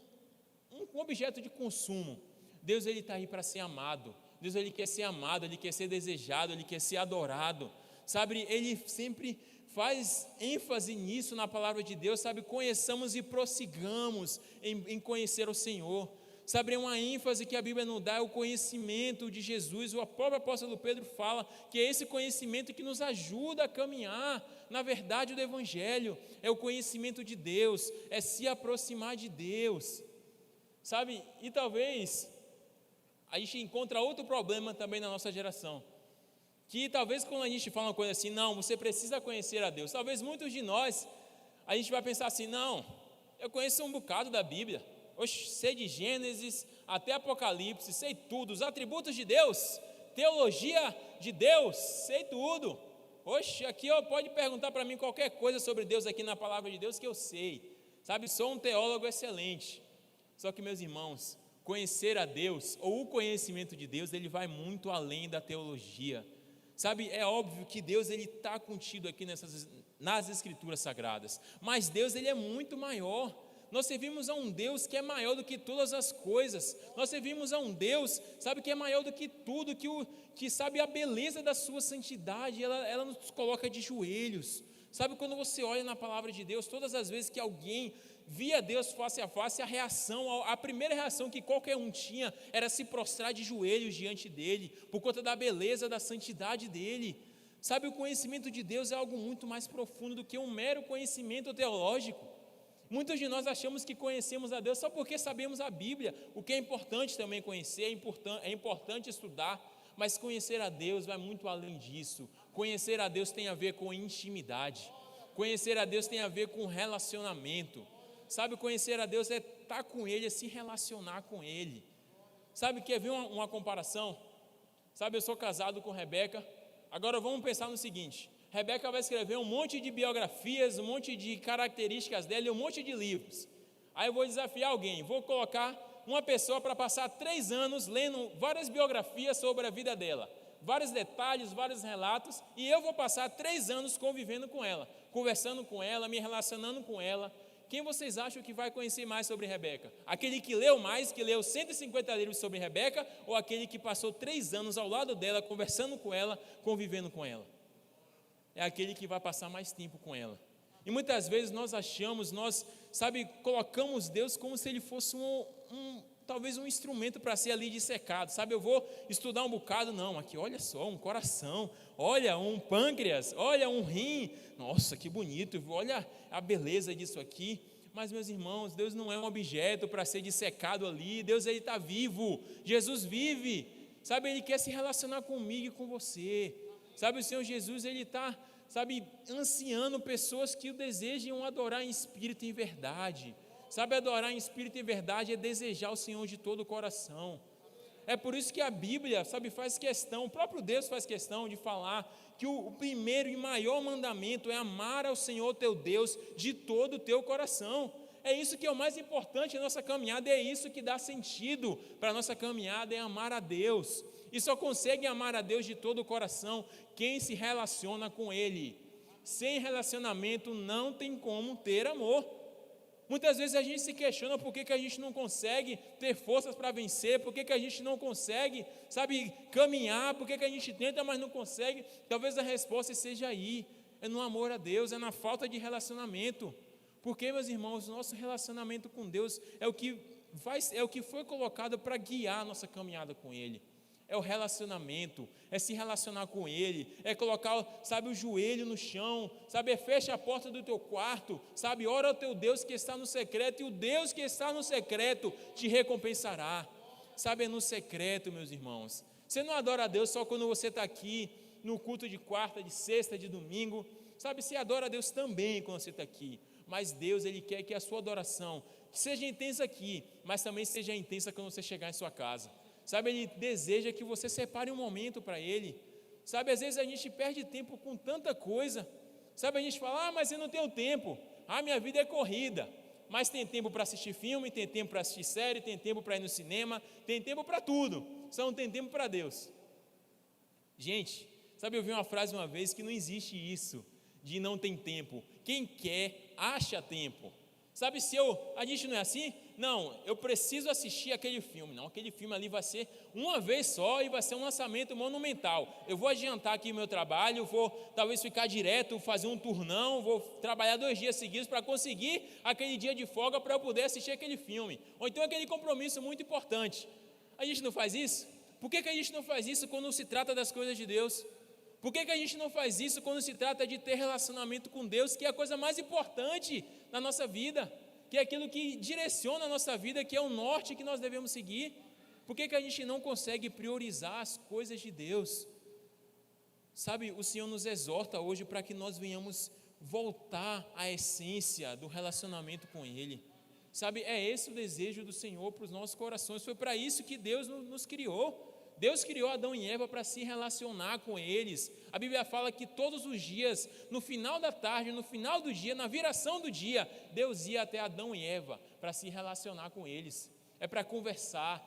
objeto de consumo. Deus ele está aí para ser amado. Deus ele quer ser amado, Ele quer ser desejado, Ele quer ser adorado, sabe, Ele sempre faz ênfase nisso na palavra de Deus, sabe, conheçamos e prossigamos em conhecer o Senhor, sabe, é uma ênfase que a Bíblia não dá, é o conhecimento de Jesus. O próprio apóstolo Pedro fala que é esse conhecimento que nos ajuda a caminhar na verdade do Evangelho, é o conhecimento de Deus, é se aproximar de Deus, sabe, e talvez a gente encontra outro problema também na nossa geração, que talvez quando a gente fala uma coisa assim, não, você precisa conhecer a Deus, talvez muitos de nós, a gente vai pensar assim, não, eu conheço um bocado da Bíblia, oxe, sei de Gênesis até Apocalipse, sei tudo, os atributos de Deus, teologia de Deus, sei tudo, oxe, aqui pode perguntar para mim qualquer coisa sobre Deus aqui na palavra de Deus que eu sei, sabe, sou um teólogo excelente. Só que, meus irmãos, conhecer a Deus, ou o conhecimento de Deus, ele vai muito além da teologia, sabe, é óbvio que Deus ele está contido aqui nas Escrituras Sagradas, mas Deus ele é muito maior. Nós servimos a um Deus que é maior do que todas as coisas, nós servimos a um Deus, sabe, que é maior do que tudo, que sabe a beleza da sua santidade, ela nos coloca de joelhos, sabe, quando você olha na palavra de Deus, todas as vezes que alguém via Deus face a face, a primeira reação que qualquer um tinha era se prostrar de joelhos diante dele, por conta da beleza, da santidade dele, sabe, o conhecimento de Deus é algo muito mais profundo do que um mero conhecimento teológico. Muitos de nós achamos que conhecemos a Deus só porque sabemos a Bíblia, o que é importante também conhecer, é importante estudar, mas conhecer a Deus vai muito além disso. Conhecer a Deus tem a ver com intimidade, conhecer a Deus tem a ver com relacionamento. Sabe, conhecer a Deus é estar com Ele, é se relacionar com Ele. Sabe, quer ver uma comparação? Sabe, eu sou casado com Rebeca, agora vamos pensar no seguinte: Rebeca vai escrever um monte de biografias, um monte de características dela e um monte de livros. Aí eu vou desafiar alguém, vou colocar uma pessoa para passar 3 anos lendo várias biografias sobre a vida dela, vários detalhes, vários relatos, e eu vou passar 3 anos convivendo com ela, conversando com ela, me relacionando com ela. Quem vocês acham que vai conhecer mais sobre Rebeca? Aquele que leu mais, que leu 150 livros sobre Rebeca, ou aquele que passou 3 anos ao lado dela, conversando com ela, convivendo com ela? É aquele que vai passar mais tempo com ela. E muitas vezes nós achamos, colocamos Deus como se Ele fosse talvez um instrumento para ser ali dissecado. Sabe, eu vou estudar um bocado, não, aqui olha só, um coração, olha um pâncreas, olha um rim, nossa, que bonito, olha a beleza disso aqui. Mas, meus irmãos, Deus não é um objeto para ser dissecado ali, Deus, Ele está vivo, Jesus vive, sabe, Ele quer se relacionar comigo e com você. Sabe, o Senhor Jesus, Ele está, ansiando pessoas que o desejam adorar em espírito e em verdade. Sabe, adorar em espírito e em verdade é desejar o Senhor de todo o coração. É por isso que a Bíblia, faz questão, o próprio Deus faz questão de falar que o primeiro e maior mandamento é amar ao Senhor teu Deus de todo o teu coração. É isso que é o mais importante na nossa caminhada, é isso que dá sentido para a nossa caminhada, é amar a Deus. E só consegue amar a Deus de todo o coração quem se relaciona com Ele. Sem relacionamento não tem como ter amor. Muitas vezes a gente se questiona por que a gente não consegue ter forças para vencer, por que a gente não consegue, caminhar, por que a gente tenta, mas não consegue. Talvez a resposta seja aí, é no amor a Deus, é na falta de relacionamento. Porque, meus irmãos, o nosso relacionamento com Deus é o que foi colocado para guiar a nossa caminhada com Ele. É o relacionamento, é se relacionar com Ele, é colocar, o joelho no chão, fecha a porta do teu quarto, ora ao teu Deus que está no secreto, e o Deus que está no secreto te recompensará. É no secreto, meus irmãos. Você não adora a Deus só quando você está aqui, no culto de quarta, de sexta, de domingo, você adora a Deus também quando você está aqui, mas Deus, Ele quer que a sua adoração seja intensa aqui, mas também seja intensa quando você chegar em sua casa. Ele deseja que você separe um momento para Ele. Às vezes a gente perde tempo com tanta coisa. A gente fala, mas eu não tenho tempo. Minha vida é corrida. Mas tem tempo para assistir filme, tem tempo para assistir série, tem tempo para ir no cinema, tem tempo para tudo. Só não tem tempo para Deus. Gente, eu vi uma frase uma vez que não existe isso, de não tem tempo. Quem quer, acha tempo. A gente não é assim? Não, eu preciso assistir aquele filme. Não, aquele filme ali vai ser uma vez só e vai ser um lançamento monumental. Eu vou adiantar aqui meu trabalho, vou talvez ficar direto, fazer um turnão, vou trabalhar 2 dias seguidos para conseguir aquele dia de folga para eu poder assistir aquele filme. Ou então aquele compromisso muito importante. A gente não faz isso? Por que a gente não faz isso quando se trata das coisas de Deus? Por que a gente não faz isso quando se trata de ter relacionamento com Deus, que é a coisa mais importante na nossa vida, que é aquilo que direciona a nossa vida, que é o norte que nós devemos seguir? Por que a gente não consegue priorizar as coisas de Deus? O Senhor nos exorta hoje para que nós venhamos voltar à essência do relacionamento com Ele. É esse o desejo do Senhor para os nossos corações. Foi para isso que Deus nos criou. Deus criou Adão e Eva para se relacionar com eles. A Bíblia fala que todos os dias, no final da tarde, no final do dia, na viração do dia, Deus ia até Adão e Eva para se relacionar com eles. É para conversar,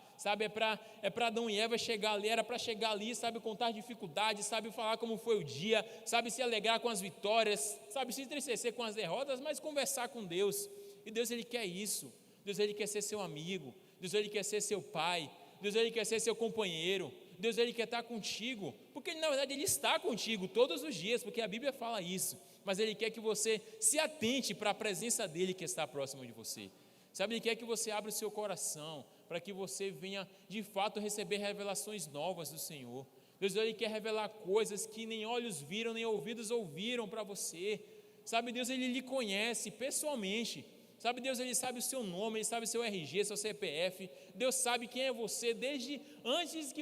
é para Adão e Eva chegar ali, era para chegar ali, contar dificuldades, falar como foi o dia, se alegrar com as vitórias, se entristecer com as derrotas, mas conversar com Deus. E Deus, Ele quer isso. Deus, Ele quer ser seu amigo. Deus, Ele quer ser seu pai. Deus, Ele quer ser seu companheiro. Deus, Ele quer estar contigo, porque na verdade Ele está contigo todos os dias, porque a Bíblia fala isso, mas Ele quer que você se atente para a presença dEle que está próximo de você. Ele quer que você abra o seu coração, para que você venha de fato receber revelações novas do Senhor. Deus, Ele quer revelar coisas que nem olhos viram, nem ouvidos ouviram para você. Deus, Ele lhe conhece pessoalmente. Sabe, Deus, Ele sabe o seu nome, Ele sabe o seu RG, seu CPF. Deus sabe quem é você desde antes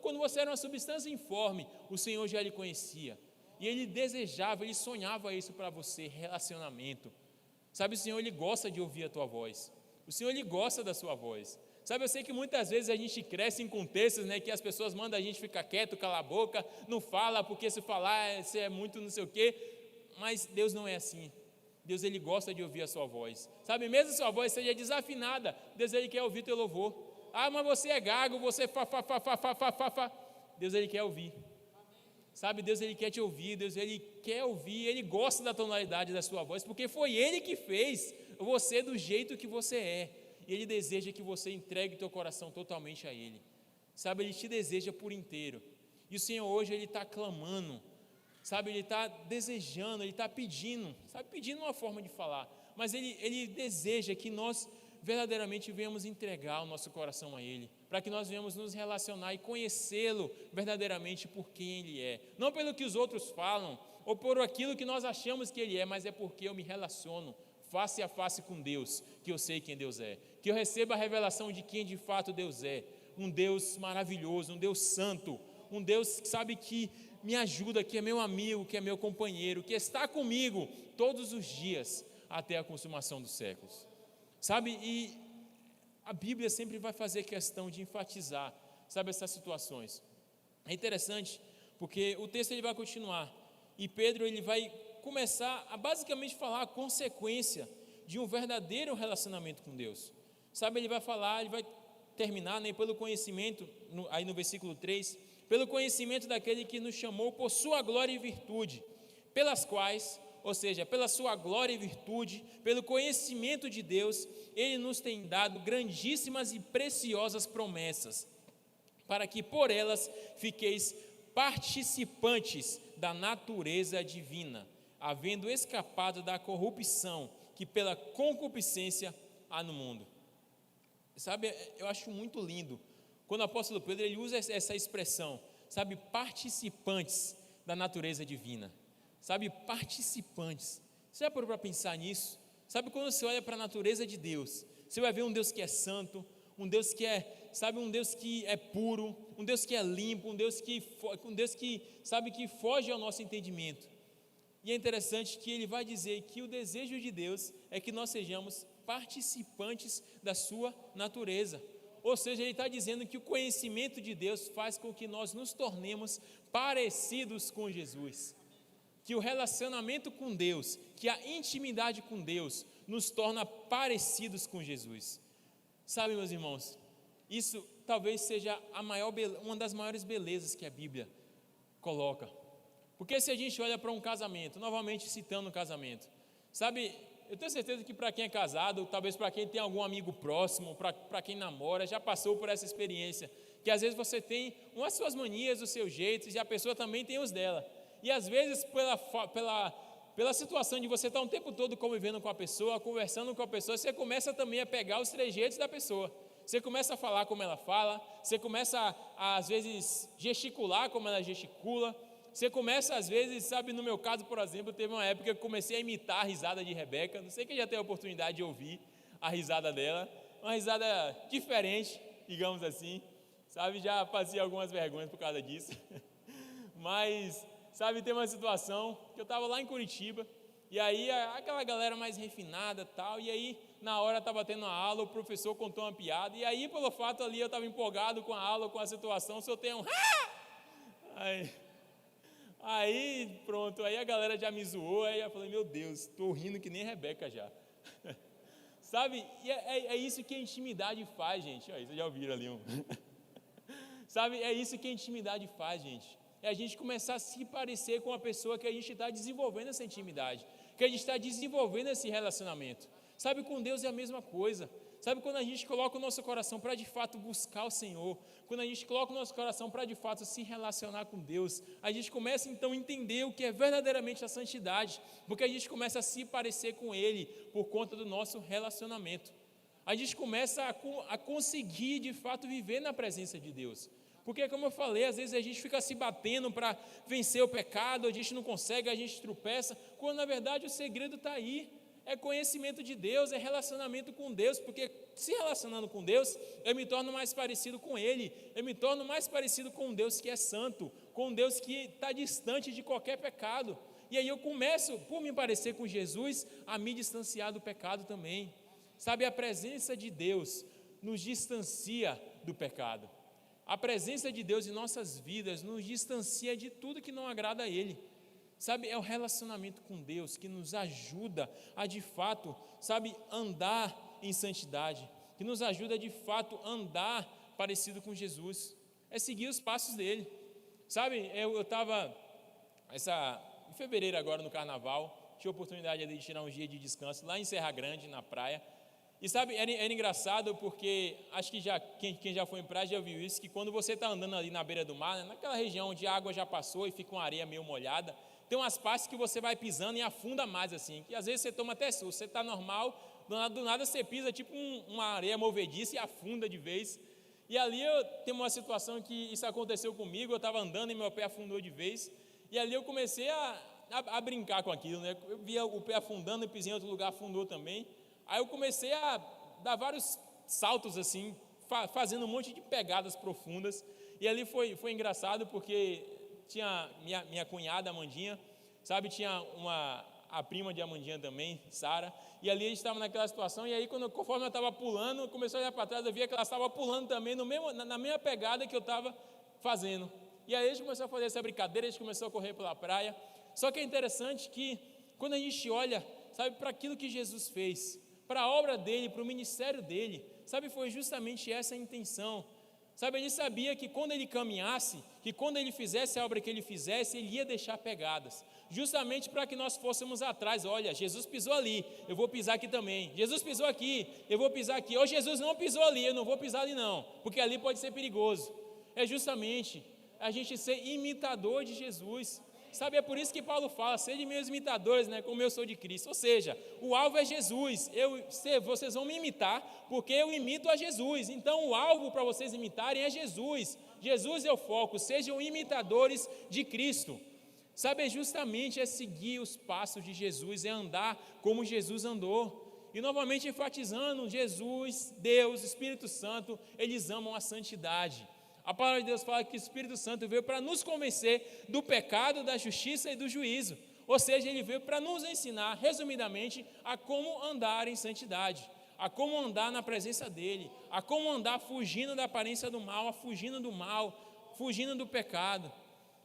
quando você era uma substância informe, o Senhor já lhe conhecia. E Ele desejava, Ele sonhava isso para você, relacionamento. Sabe, o Senhor, Ele gosta de ouvir a tua voz. O Senhor, Ele gosta da sua voz. Sabe, eu sei que muitas vezes a gente cresce em contextos, né, que as pessoas mandam a gente ficar quieto, calar a boca, não fala, porque se falar, você é muito não sei o quê. Mas Deus não é assim. Deus, Ele gosta de ouvir a sua voz. Sabe, mesmo se a sua voz seja desafinada, Deus, Ele quer ouvir teu louvor. Ah, mas você é gago, você fa. Deus, Ele quer ouvir. Sabe, Deus, Ele quer te ouvir, Deus, Ele quer ouvir, Ele gosta da tonalidade da sua voz, porque foi Ele que fez você do jeito que você é. E Ele deseja que você entregue teu coração totalmente a Ele. Sabe, Ele te deseja por inteiro. E o Senhor hoje, Ele está clamando. Sabe, Ele está desejando, Ele está pedindo, sabe, pedindo uma forma de falar, mas Ele deseja que nós verdadeiramente venhamos entregar o nosso coração a Ele, para que nós venhamos nos relacionar e conhecê-lo verdadeiramente por quem Ele é, não pelo que os outros falam, ou por aquilo que nós achamos que Ele é, mas é porque eu me relaciono face a face com Deus, que eu sei quem Deus é, que eu receba a revelação de quem de fato Deus é, um Deus maravilhoso, um Deus santo, um Deus que sabe que me ajuda, que é meu amigo, que é meu companheiro, que está comigo todos os dias até a consumação dos séculos. Sabe, e a Bíblia sempre vai fazer questão de enfatizar, sabe, essas situações. É interessante, porque o texto ele vai continuar, e Pedro ele vai começar a basicamente falar a consequência de um verdadeiro relacionamento com Deus. Sabe, ele vai falar, ele vai terminar, né, pelo conhecimento, aí no versículo 3, pelo conhecimento daquele que nos chamou por sua glória e virtude, pelas quais, ou seja, pela sua glória e virtude, pelo conhecimento de Deus, Ele nos tem dado grandíssimas e preciosas promessas, para que por elas fiqueis participantes da natureza divina, havendo escapado da corrupção que pela concupiscência há no mundo. Sabe, eu acho muito lindo quando o apóstolo Pedro ele usa essa expressão, sabe, participantes da natureza divina, sabe, participantes. Você já parou para pensar nisso? Sabe, quando você olha para a natureza de Deus, você vai ver um Deus que é santo, um Deus que é, sabe, um Deus que é puro, um Deus que é limpo, um Deus que sabe, que foge ao nosso entendimento. E é interessante que ele vai dizer que o desejo de Deus é que nós sejamos participantes da sua natureza. Ou seja, ele está dizendo que o conhecimento de Deus faz com que nós nos tornemos parecidos com Jesus. Que o relacionamento com Deus, que a intimidade com Deus nos torna parecidos com Jesus. Sabe, meus irmãos, isso talvez seja uma das maiores belezas que a Bíblia coloca. Porque se a gente olha para um casamento, novamente citando o casamento, sabe, eu tenho certeza que para quem é casado, talvez para quem tem algum amigo próximo, para quem namora, já passou por essa experiência, que às vezes você tem umas suas manias, os seus jeitos, e a pessoa também tem os dela. E às vezes pela situação de você estar um tempo todo convivendo com a pessoa, conversando com a pessoa, você começa também a pegar os trejeitos da pessoa. Você começa a falar como ela fala, você começa a, às vezes, gesticular como ela gesticula. Você começa, às vezes, sabe, no meu caso, por exemplo, teve uma época que eu comecei a imitar a risada de Rebeca. Não sei quem já teve a oportunidade de ouvir a risada dela. Uma risada diferente, digamos assim. Sabe, já passei algumas vergonhas por causa disso. Mas, sabe, tem uma situação que eu estava lá em Curitiba. E aí, aquela galera mais refinada e tal. E aí, na hora, estava tendo uma aula, o professor contou uma piada. E aí, pelo fato ali, eu estava empolgado com a aula, com a situação, soltei um... Aí, pronto, aí a galera já me zoou, aí eu falei, meu Deus, estou rindo que nem Rebeca já. Sabe, e é isso que a intimidade faz, gente. Olha, vocês já ouviram ali um. Sabe, é isso que a intimidade faz, gente. É a gente começar a se parecer com a pessoa que a gente está desenvolvendo essa intimidade, que a gente está desenvolvendo esse relacionamento. Sabe, com Deus é a mesma coisa. Sabe, quando a gente coloca o nosso coração para de fato buscar o Senhor, quando a gente coloca o nosso coração para de fato se relacionar com Deus, a gente começa então a entender o que é verdadeiramente a santidade, porque a gente começa a se parecer com Ele por conta do nosso relacionamento. A gente começa a conseguir de fato viver na presença de Deus. Porque, como eu falei, às vezes a gente fica se batendo para vencer o pecado, a gente não consegue, a gente tropeça, quando na verdade o segredo está aí. é conhecimento de Deus, é relacionamento com Deus, porque se relacionando com Deus, eu me torno mais parecido com Ele, eu me torno mais parecido com um Deus que é santo, com um Deus que está distante de qualquer pecado. E aí eu começo, por me parecer com Jesus, a me distanciar do pecado também. Sabe, a presença de Deus nos distancia do pecado. A presença de Deus em nossas vidas nos distancia de tudo que não agrada a Ele. Sabe, é o relacionamento com Deus que nos ajuda a, de fato, sabe, andar em santidade, que nos ajuda, de fato, andar parecido com Jesus, é seguir os passos dele. Sabe, eu estava, em fevereiro agora, no Carnaval, tive a oportunidade de tirar um dia de descanso lá em Serra Grande, na praia, e sabe, era engraçado porque, acho que quem já foi em praia já viu isso, que quando você está andando ali na beira do mar, né, naquela região onde a água já passou e fica uma areia meio molhada, tem umas partes que você vai pisando e afunda mais assim, que às vezes você toma até susto, você está normal, do nada você pisa tipo uma areia movediça e afunda de vez. E ali tem uma situação que isso aconteceu comigo, eu estava andando e meu pé afundou de vez, e ali eu comecei a brincar com aquilo, né? Eu via o pé afundando e pisei em outro lugar, afundou também. Aí eu comecei a dar vários saltos assim, fazendo um monte de pegadas profundas, e ali foi engraçado porque tinha minha cunhada Amandinha, sabe, tinha a prima de Amandinha também, Sara, e ali a gente estava naquela situação, e aí conforme eu estava pulando, eu comecei a olhar para trás, eu via que ela estava pulando também na mesma pegada que eu estava fazendo, e aí a gente começou a fazer essa brincadeira, a gente começou a correr pela praia. Só que é interessante que quando a gente olha, sabe, para aquilo que Jesus fez, para a obra dele, para o ministério dele, sabe, foi justamente essa a intenção. Sabe, ele sabia que quando ele caminhasse, que quando ele fizesse a obra que ele fizesse, ele ia deixar pegadas, justamente para que nós fôssemos atrás. Olha, Jesus pisou ali, eu vou pisar aqui também. Jesus pisou aqui, eu vou pisar aqui. Ou Jesus não pisou ali, eu não vou pisar ali não, porque ali pode ser perigoso. É justamente a gente ser imitador de Jesus. Sabe, é por isso que Paulo fala, sede meus imitadores, né, como eu sou de Cristo. Ou seja, o alvo é Jesus. Vocês vão me imitar, porque eu imito a Jesus. Então o alvo para vocês imitarem é Jesus. Jesus é o foco, sejam imitadores de Cristo. Sabe, é justamente seguir os passos de Jesus, é andar como Jesus andou. E novamente enfatizando, Jesus, Deus, Espírito Santo, eles amam a santidade. A palavra de Deus fala que o Espírito Santo veio para nos convencer do pecado, da justiça e do juízo. Ou seja, ele veio para nos ensinar, resumidamente, a como andar em santidade, a como andar na presença dele, a como andar fugindo da aparência do mal, fugindo do mal, fugindo do pecado.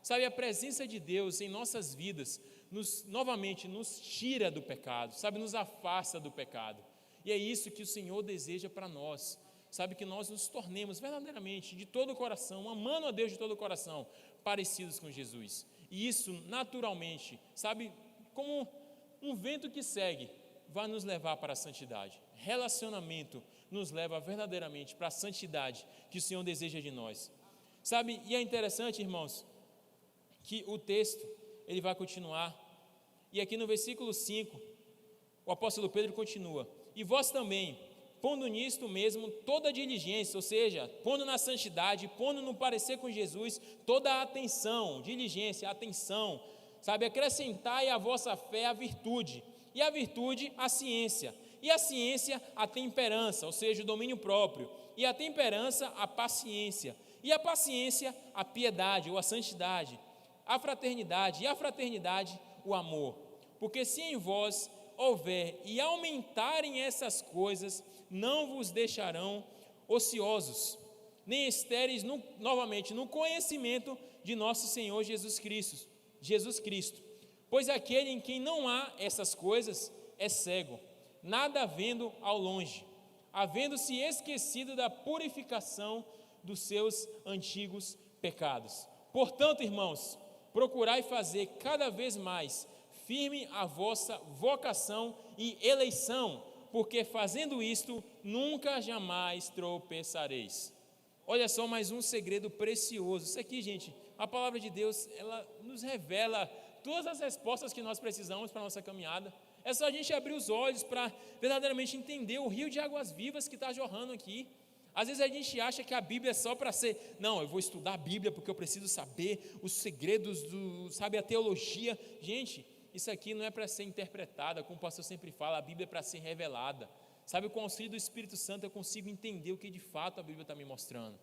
Sabe, a presença de Deus em nossas vidas, novamente, nos tira do pecado, sabe, nos afasta do pecado. E é isso que o Senhor deseja para nós. Sabe, que nós nos tornemos verdadeiramente, de todo o coração, amando a Deus de todo o coração, parecidos com Jesus. E isso, naturalmente, sabe, como um vento que segue, vai nos levar para a santidade. Relacionamento nos leva verdadeiramente para a santidade que o Senhor deseja de nós. Sabe, e é interessante, irmãos, que o texto, ele vai continuar. E aqui no versículo 5, o apóstolo Pedro continua: e vós também, pondo nisto mesmo toda a diligência, ou seja, pondo na santidade, pondo no parecer com Jesus, toda a atenção, diligência, atenção, sabe, acrescentai à vossa fé a virtude, e a virtude a ciência, e a ciência a temperança, ou seja, o domínio próprio, e a temperança a paciência, e a paciência a piedade, ou a santidade, a fraternidade, e a fraternidade o amor, porque se em vós houver e aumentarem essas coisas, não vos deixarão ociosos, nem estéreis novamente no conhecimento de nosso Senhor Jesus Cristo. Pois aquele em quem não há essas coisas é cego, nada vendo ao longe, havendo-se esquecido da purificação dos seus antigos pecados. Portanto, irmãos, procurai fazer cada vez mais firme a vossa vocação e eleição, porque fazendo isto, nunca jamais tropeçareis. Olha só mais um segredo precioso. Isso aqui, gente, a palavra de Deus, ela nos revela todas as respostas que nós precisamos para a nossa caminhada. É só a gente abrir os olhos para verdadeiramente entender o rio de águas vivas que está jorrando aqui. Às vezes a gente acha que a Bíblia é só para ser, não, eu vou estudar a Bíblia porque eu preciso saber os segredos, sabe, a teologia. Gente, isso aqui não é para ser interpretada, como o pastor sempre fala, a Bíblia é para ser revelada. Sabe, com o auxílio do Espírito Santo eu consigo entender o que de fato a Bíblia está me mostrando.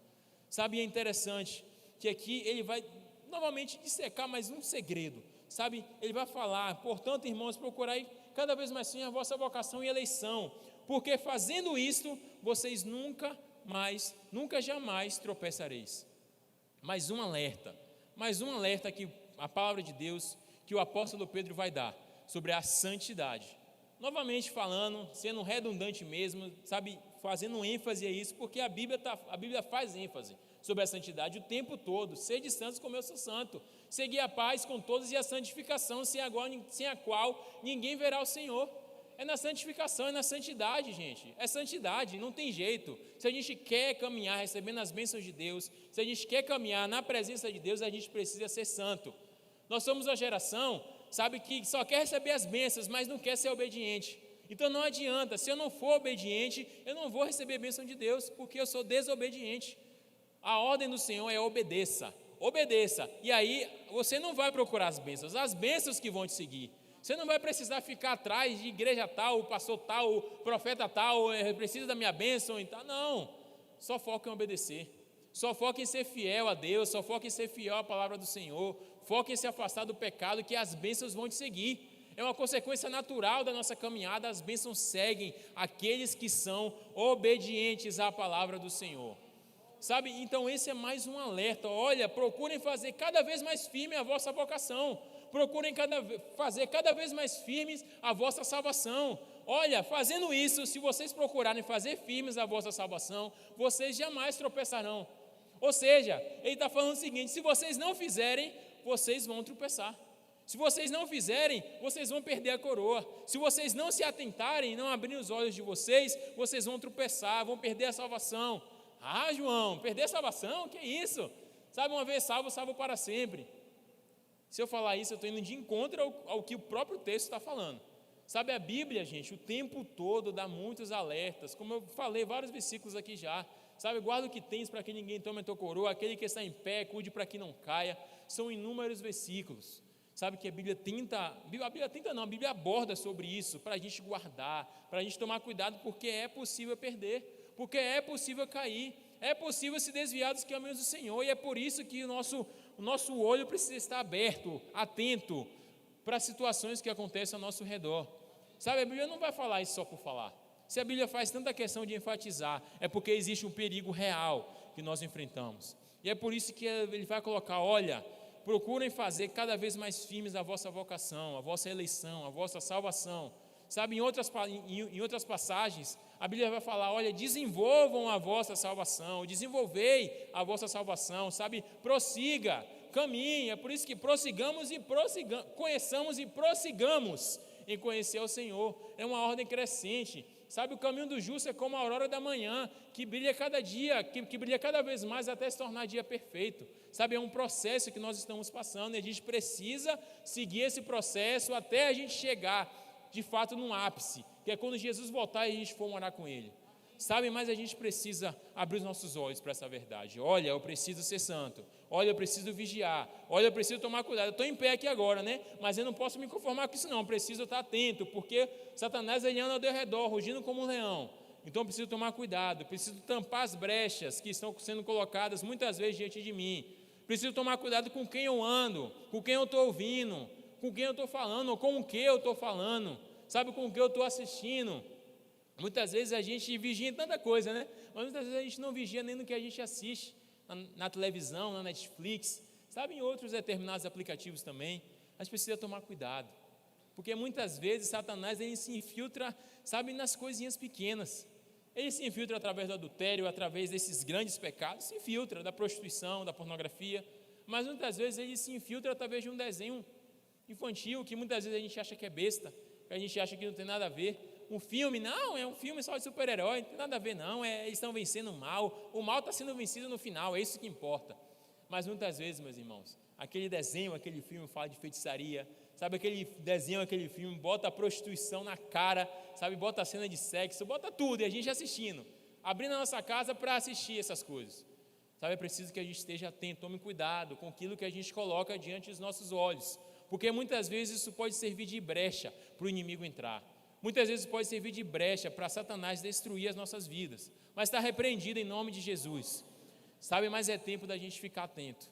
Sabe, é interessante que aqui ele vai novamente dissecar mais um segredo. Sabe, ele vai falar: portanto, irmãos, procurai cada vez mais sim a vossa vocação e eleição, porque fazendo isto, vocês nunca jamais tropeçareis. Mais um alerta que a palavra de Deus, que o apóstolo Pedro vai dar sobre a santidade. Novamente falando, sendo redundante mesmo, sabe, fazendo ênfase a isso, porque a Bíblia faz ênfase sobre a santidade o tempo todo. Sede santos como eu sou santo, segui a paz com todos e a santificação, sem a qual ninguém verá o Senhor. É na santificação, é na santidade, gente, é santidade, não tem jeito. Se a gente quer caminhar recebendo as bênçãos de Deus, se a gente quer caminhar na presença de Deus, a gente precisa ser santo. Nós somos uma geração, sabe, que só quer receber as bênçãos, mas não quer ser obediente. Então não adianta, se eu não for obediente, eu não vou receber a bênção de Deus, porque eu sou desobediente. A ordem do Senhor é obedeça, e aí você não vai procurar as bênçãos que vão te seguir. Você não vai precisar ficar atrás de igreja tal, pastor tal, profeta tal, precisa da minha bênção e tal, não. Só foca em obedecer, só foca em ser fiel a Deus, só foca em ser fiel à palavra do Senhor, foca em se afastar do pecado, que as bênçãos vão te seguir. É uma consequência natural da nossa caminhada, as bênçãos seguem aqueles que são obedientes à palavra do Senhor. Sabe, então esse é mais um alerta. Olha, procurem fazer cada vez mais firme a vossa vocação, procurem fazer cada vez mais firmes a vossa salvação. Olha, fazendo isso, se vocês procurarem fazer firmes a vossa salvação, vocês jamais tropeçarão. Ou seja, ele está falando o seguinte: se vocês não fizerem, vocês vão tropeçar. Se vocês não fizerem, vocês vão perder a coroa. Se vocês não se atentarem, não abrirem os olhos de vocês, vocês vão tropeçar, vão perder a salvação. Ah, João, perder a salvação? Que isso? Sabe, uma vez salvo, salvo para sempre. Se eu falar isso, eu estou indo de encontro ao que o próprio texto está falando. Sabe, a Bíblia, gente, o tempo todo dá muitos alertas. Como eu falei, vários versículos aqui já. Sabe, guarda o que tens para que ninguém tome a tua coroa, aquele que está em pé, cuide para que não caia. São inúmeros versículos. Sabe que a Bíblia aborda sobre isso, para a gente guardar, para a gente tomar cuidado, porque é possível perder, porque é possível cair, é possível se desviar dos caminhos do Senhor, e é por isso que o nosso olho precisa estar aberto, atento, para as situações que acontecem ao nosso redor. Sabe, a Bíblia não vai falar isso só por falar. Se a Bíblia faz tanta questão de enfatizar, é porque existe um perigo real que nós enfrentamos, e é por isso que ele vai colocar: olha, procurem fazer cada vez mais firmes a vossa vocação, a vossa eleição, a vossa salvação. Sabe, em outras passagens, a Bíblia vai falar: olha, desenvolvam a vossa salvação, desenvolvei a vossa salvação, sabe, prossiga, caminhe. É por isso que conheçamos e prossigamos em conhecer ao Senhor. É uma ordem crescente. Sabe, o caminho do justo é como a aurora da manhã, que brilha cada dia, que brilha cada vez mais até se tornar dia perfeito. Sabe, é um processo que nós estamos passando, e a gente precisa seguir esse processo até a gente chegar, de fato, num ápice, que é quando Jesus voltar e a gente for morar com Ele. Sabe, mas a gente precisa abrir os nossos olhos para essa verdade. Olha, eu preciso ser santo. Olha, eu preciso vigiar. Olha, eu preciso tomar cuidado. Eu estou em pé aqui agora, né? Mas eu não posso me conformar com isso não. Eu preciso estar atento, porque Satanás, ele anda ao meu redor, rugindo como um leão. Então eu preciso tomar cuidado. Eu preciso tampar as brechas que estão sendo colocadas muitas vezes diante de mim. Preciso tomar cuidado com quem eu ando, com quem eu estou ouvindo, com quem eu estou falando, ou com o que eu estou falando. Sabe, com o que eu estou assistindo. Muitas vezes a gente vigia em tanta coisa, né? Mas muitas vezes a gente não vigia nem no que a gente assiste na televisão, na Netflix, sabe, em outros determinados aplicativos também. A gente precisa tomar cuidado, porque muitas vezes Satanás, ele se infiltra, sabe, nas coisinhas pequenas. Ele se infiltra através do adultério, através desses grandes pecados, se infiltra da prostituição, da pornografia, mas muitas vezes ele se infiltra através de um desenho infantil, que muitas vezes a gente acha que é besta, que a gente acha que não tem nada a ver. Um filme, não, é um filme só de super-herói, não tem nada a ver não, eles estão vencendo o mal está sendo vencido no final, é isso que importa. Mas muitas vezes, meus irmãos, aquele desenho, aquele filme fala de feitiçaria, sabe, aquele desenho, aquele filme bota a prostituição na cara, sabe, bota a cena de sexo, bota tudo, e a gente assistindo, abrindo a nossa casa para assistir essas coisas. Sabe, é preciso que a gente esteja atento, tome cuidado com aquilo que a gente coloca diante dos nossos olhos, porque muitas vezes isso pode servir de brecha para o inimigo entrar. Muitas vezes pode servir de brecha para Satanás destruir as nossas vidas, mas está repreendido em nome de Jesus. Sabe, mas é tempo da gente ficar atento.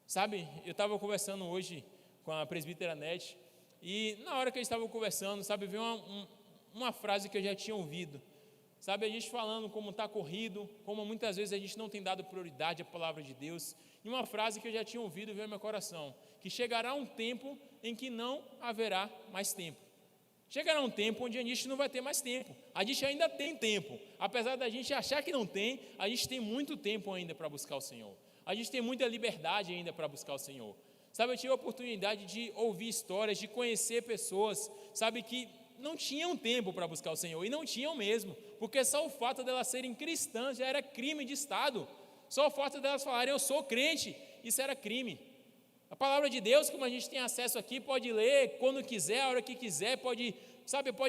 Sabe, eu estava conversando hoje com a presbítera Nete, e na hora que eles estavam conversando, sabe, veio uma frase que eu já tinha ouvido. Sabe, a gente falando como está corrido, como muitas vezes a gente não tem dado prioridade à palavra de Deus, e uma frase que eu já tinha ouvido veio ao meu coração, que chegará um tempo em que não haverá mais tempo. Chegará um tempo onde a gente não vai ter mais tempo. A gente ainda tem tempo. Apesar da gente achar que não tem, a gente tem muito tempo ainda para buscar o Senhor. A gente tem muita liberdade ainda para buscar o Senhor. Sabe, eu tive a oportunidade de ouvir histórias, de conhecer pessoas, sabe, que não tinham tempo para buscar o Senhor. E não tinham mesmo, porque só o fato delas serem cristãs já era crime de Estado. Só o fato delas falarem, eu sou crente, isso era crime. A palavra de Deus, como a gente tem acesso aqui, pode ler quando quiser, a hora que quiser, pode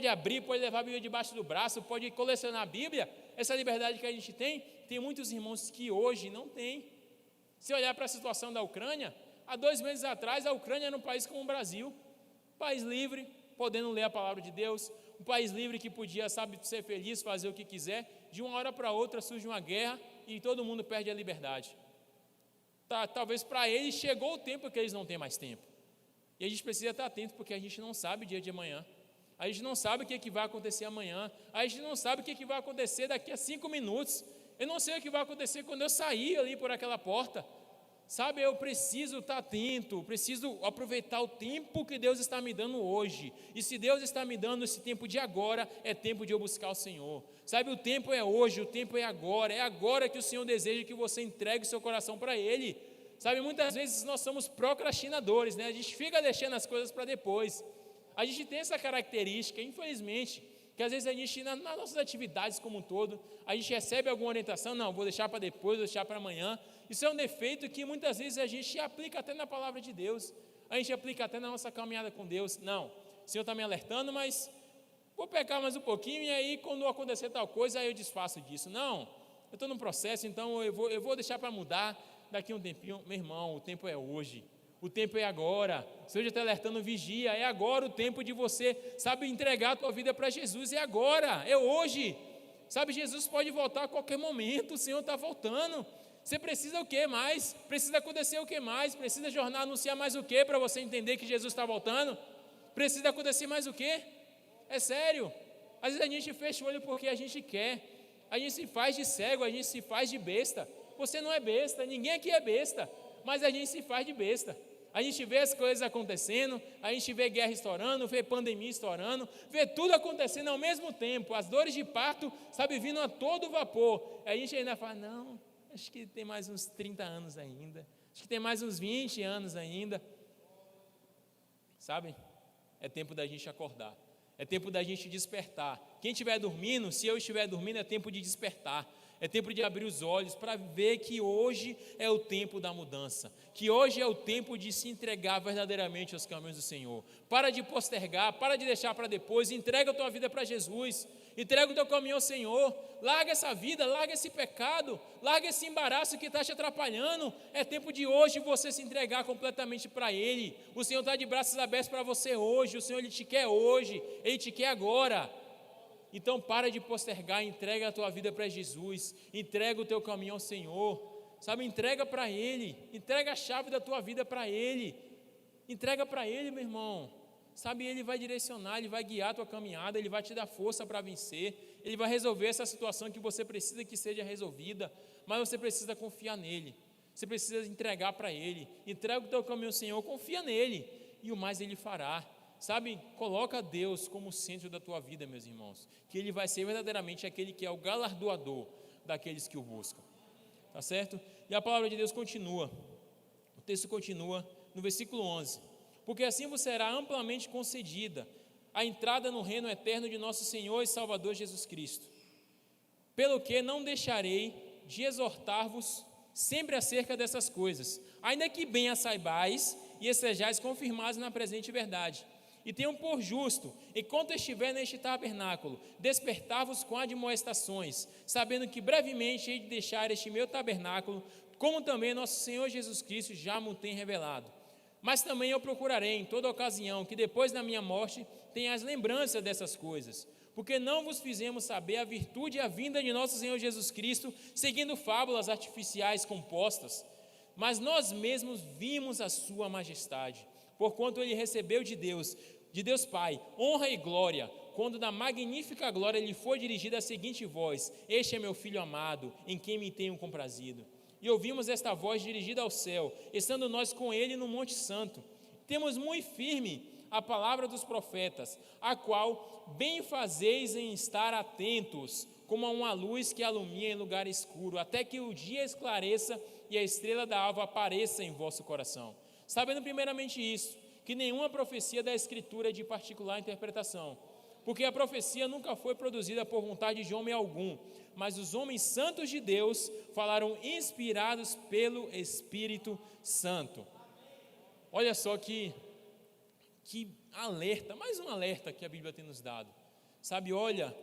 abrir, pode levar a Bíblia debaixo do braço, pode colecionar a Bíblia. Essa liberdade que a gente tem muitos irmãos que hoje não têm. Se olhar para a situação da Ucrânia, há 2 meses atrás, a Ucrânia era um país como o Brasil, um país livre, podendo ler a palavra de Deus, um país livre que podia, ser feliz, fazer o que quiser. De uma hora para outra surge uma guerra e todo mundo perde a liberdade. Talvez para eles chegou o tempo que eles não têm mais tempo. E a gente precisa estar atento, porque a gente não sabe o dia de amanhã. A gente não sabe o que vai acontecer amanhã. A gente não sabe o que vai acontecer daqui a 5 minutos. Eu não sei o que vai acontecer quando eu sair ali por aquela porta. Sabe, eu preciso estar atento, preciso aproveitar o tempo que Deus está me dando hoje. E se Deus está me dando esse tempo de agora, é tempo de eu buscar o Senhor. Sabe, o tempo é hoje, o tempo é agora que o Senhor deseja que você entregue o seu coração para Ele. Sabe, muitas vezes nós somos procrastinadores, né? A gente fica deixando as coisas para depois. A gente tem essa característica, infelizmente, que às vezes a gente, nas nossas atividades como um todo, a gente recebe alguma orientação, não, vou deixar para depois, vou deixar para amanhã. Isso é um defeito que muitas vezes a gente aplica até na palavra de Deus, a gente aplica até na nossa caminhada com Deus. Não, o Senhor está me alertando, mas vou pecar mais um pouquinho e aí quando acontecer tal coisa, aí eu desfaço disso. Não, eu estou num processo, então eu vou deixar para mudar daqui a um tempinho. Meu irmão, o tempo é hoje. O tempo é agora. O Senhor já está alertando, vigia. É agora o tempo de você, entregar a tua vida para Jesus. É agora, é hoje. Jesus pode voltar a qualquer momento. O Senhor está voltando. Você precisa o que mais? Precisa acontecer o que mais? Precisa a jornada anunciar mais o que para você entender que Jesus está voltando? Precisa acontecer mais o que? É sério. Às vezes a gente fecha o olho porque a gente quer. A gente se faz de cego, a gente se faz de besta. Você não é besta, ninguém aqui é besta, mas a gente se faz de besta. A gente vê as coisas acontecendo, a gente vê guerra estourando, vê pandemia estourando, vê tudo acontecendo ao mesmo tempo, as dores de parto, vindo a todo vapor. A gente ainda fala, não, acho que tem mais uns 30 anos ainda, acho que tem mais uns 20 anos ainda. É tempo da gente acordar, é tempo da gente despertar. Quem estiver dormindo, se eu estiver dormindo, é tempo de despertar. É tempo de abrir os olhos para ver que hoje é o tempo da mudança, que hoje é o tempo de se entregar verdadeiramente aos caminhos do Senhor. Para de postergar, para de deixar para depois, entrega a tua vida para Jesus, entrega o teu caminho ao Senhor, larga essa vida, larga esse pecado, larga esse embaraço que está te atrapalhando. É tempo de hoje você se entregar completamente para Ele. O Senhor está de braços abertos para você hoje, o Senhor Ele te quer hoje, Ele te quer agora. Então para de postergar, entrega a tua vida para Jesus, entrega o teu caminho ao Senhor, entrega para Ele, entrega a chave da tua vida para Ele, entrega para Ele, meu irmão, Ele vai direcionar, Ele vai guiar a tua caminhada, Ele vai te dar força para vencer, Ele vai resolver essa situação que você precisa que seja resolvida, mas você precisa confiar nele, você precisa entregar para Ele, entrega o teu caminho ao Senhor, confia nele, e o mais Ele fará. Coloca Deus como centro da tua vida, meus irmãos, que Ele vai ser verdadeiramente aquele que é o galardoador daqueles que o buscam, tá certo? E a palavra de Deus continua, o texto continua no versículo 11, porque assim vos será amplamente concedida a entrada no reino eterno de nosso Senhor e Salvador Jesus Cristo, pelo que não deixarei de exortar-vos sempre acerca dessas coisas, ainda que bem as saibais e estejais confirmados na presente verdade. E tenham por justo, enquanto estiver neste tabernáculo, despertar-vos com admoestações, sabendo que brevemente hei de deixar este meu tabernáculo, como também nosso Senhor Jesus Cristo já me tem revelado. Mas também eu procurarei em toda ocasião que depois da minha morte tenhas lembrança dessas coisas, porque não vos fizemos saber a virtude e a vinda de nosso Senhor Jesus Cristo, seguindo fábulas artificiais compostas, mas nós mesmos vimos a sua majestade, porquanto ele recebeu de Deus Pai, honra e glória, quando da magnífica glória lhe foi dirigida a seguinte voz: este é meu Filho amado, em quem me tenho comprazido. E ouvimos esta voz dirigida ao céu, estando nós com ele no Monte Santo. Temos muito firme a palavra dos profetas, a qual bem fazeis em estar atentos, como a uma luz que alumia em lugar escuro, até que o dia esclareça e a estrela da alva apareça em vosso coração. Sabendo primeiramente isso, que nenhuma profecia da Escritura é de particular interpretação, porque a profecia nunca foi produzida por vontade de homem algum, mas os homens santos de Deus falaram inspirados pelo Espírito Santo. Olha só que alerta, mais um alerta que a Bíblia tem nos dado. Sabe, olha,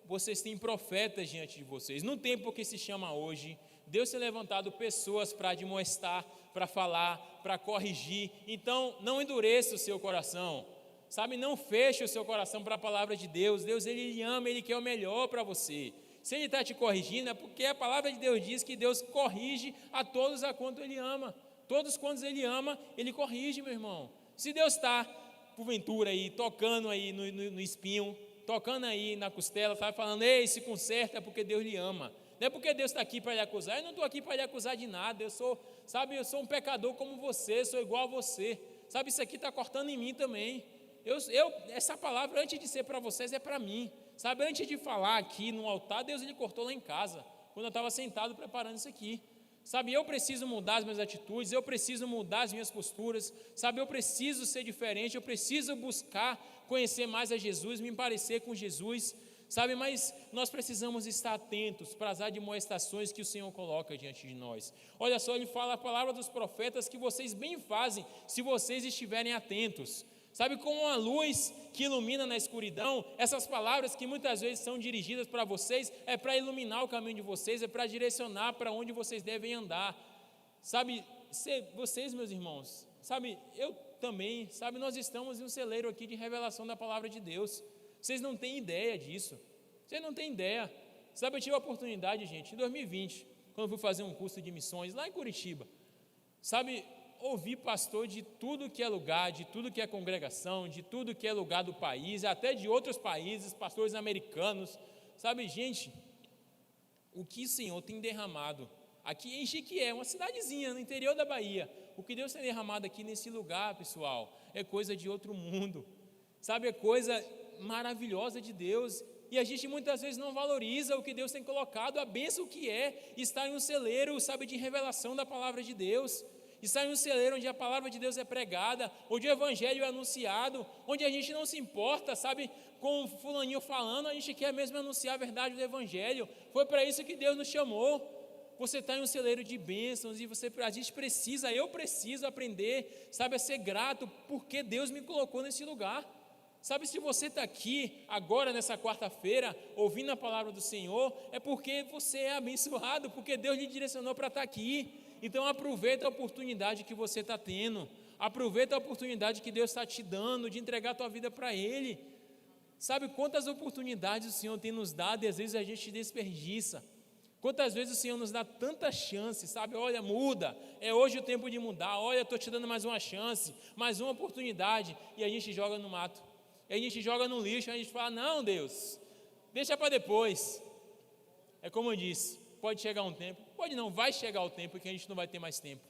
vocês têm profetas diante de vocês. No tempo que se chama hoje, Deus tem levantado pessoas para admoestar, para falar, para corrigir. Então, não endureça o seu coração. Sabe, não feche o seu coração para a palavra de Deus. Deus, Ele lhe ama, Ele quer o melhor para você. Se Ele está te corrigindo, é porque a palavra de Deus diz que Deus corrige a todos a quanto Ele ama. Todos quantos Ele ama, Ele corrige, meu irmão. Se Deus está, porventura, aí, tocando aí no espinho, tocando aí na costela, está falando: ei, se conserta, é porque Deus lhe ama. Não é porque Deus está aqui para lhe acusar. Eu não estou aqui para lhe acusar de nada. Eu sou um pecador como você, sou igual a você. Sabe, isso aqui está cortando em mim também. Essa palavra, antes de ser para vocês, é para mim. Sabe, antes de falar aqui no altar, Deus ele cortou lá em casa, quando eu estava sentado preparando isso aqui. Sabe, eu preciso mudar as minhas atitudes, eu preciso mudar as minhas posturas. Sabe, eu preciso ser diferente, eu preciso buscar conhecer mais a Jesus, me parecer com Jesus. Sabe, mas nós precisamos estar atentos para as admoestações que o Senhor coloca diante de nós. Olha só, Ele fala a palavra dos profetas que vocês bem fazem se vocês estiverem atentos. Sabe, como uma luz que ilumina na escuridão, essas palavras que muitas vezes são dirigidas para vocês, é para iluminar o caminho de vocês, é para direcionar para onde vocês devem andar. Sabe, vocês, meus irmãos, sabe, eu também, sabe, nós estamos em um celeiro aqui de revelação da palavra de Deus. Vocês não têm ideia disso, vocês não têm ideia. Sabe, eu tive a oportunidade, gente, em 2020, quando eu fui fazer um curso de missões lá em Curitiba, sabe, ouvi pastor de tudo que é lugar, de tudo que é congregação, de tudo que é lugar do país, até de outros países, pastores americanos. Sabe, gente, o que o Senhor tem derramado aqui em Jequié, uma cidadezinha no interior da Bahia, o que Deus tem derramado aqui nesse lugar, pessoal, é coisa de outro mundo. Sabe, é coisa maravilhosa de Deus. E a gente muitas vezes não valoriza o que Deus tem colocado, a bênção que é estar em um celeiro, sabe, de revelação da palavra de Deus. Estar em um celeiro onde a palavra de Deus é pregada, onde o evangelho é anunciado, onde a gente não se importa, sabe, com o fulaninho falando, a gente quer mesmo anunciar a verdade do evangelho. Foi para isso que Deus nos chamou. Você está em um celeiro de bênçãos e a gente precisa, eu preciso aprender, sabe, a ser grato porque Deus me colocou nesse lugar. Sabe, se você está aqui agora nessa quarta-feira ouvindo a palavra do Senhor, é porque você é abençoado, porque Deus lhe direcionou para estar aqui. Então aproveita a oportunidade que você está tendo, aproveita a oportunidade que Deus está te dando de entregar a tua vida para Ele. Sabe quantas oportunidades o Senhor tem nos dado e às vezes a gente desperdiça. Quantas vezes o Senhor nos dá tanta chance, sabe, olha, muda, é hoje o tempo de mudar, olha, estou te dando mais uma chance, mais uma oportunidade, e a gente joga no mato, e a gente joga no lixo, a gente fala: não, Deus, deixa para depois. É como eu disse, pode chegar um tempo, pode não, vai chegar o tempo que a gente não vai ter mais tempo.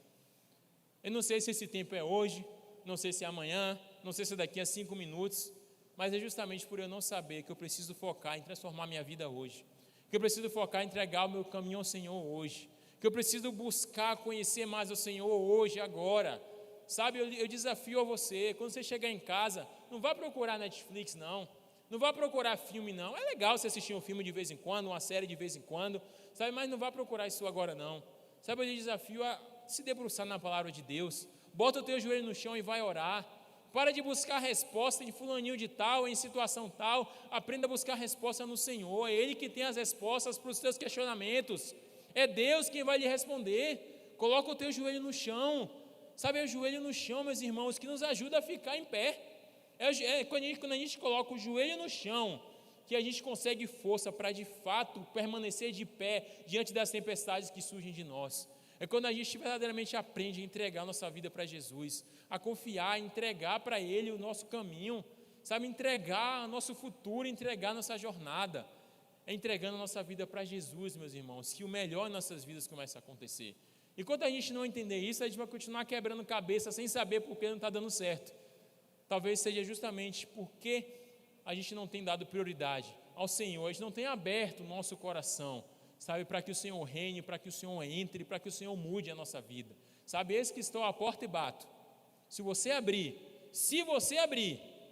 Eu não sei se esse tempo é hoje, não sei se é amanhã, não sei se é daqui a 5 minutos, mas é justamente por eu não saber que eu preciso focar em transformar minha vida hoje, que eu preciso focar em entregar o meu caminho ao Senhor hoje, que eu preciso buscar conhecer mais o Senhor hoje, agora. Sabe, eu desafio a você, quando você chegar em casa, não vá procurar Netflix não vá procurar filme não, é legal você assistir um filme de vez em quando, uma série de vez em quando, sabe, mas não vá procurar isso agora não. Sabe, eu te desafio a se debruçar na palavra de Deus, bota o teu joelho no chão e vai orar. Para de buscar resposta em fulaninho de tal, em situação tal, aprenda a buscar resposta no Senhor, é Ele que tem as respostas para os teus questionamentos, é Deus quem vai lhe responder. Coloca o teu joelho no chão, Sabe, é o joelho no chão, meus irmãos, que nos ajuda a ficar em pé. Quando a gente coloca o joelho no chão, que a gente consegue força para, de fato, permanecer de pé diante das tempestades que surgem de nós. É quando a gente verdadeiramente aprende a entregar nossa vida para Jesus, a confiar, entregar para Ele o nosso caminho, sabe, entregar nosso futuro, entregar nossa jornada. É entregando a nossa vida para Jesus, meus irmãos, que o melhor em nossas vidas começa a acontecer. Enquanto a gente não entender isso, a gente vai continuar quebrando cabeça sem saber por que não está dando certo. Talvez seja justamente porque a gente não tem dado prioridade ao Senhor, a gente não tem aberto o nosso coração, sabe, para que o Senhor reine, para que o Senhor entre, para que o Senhor mude a nossa vida. Sabe, eis que estou à porta e bato. Se você abrir,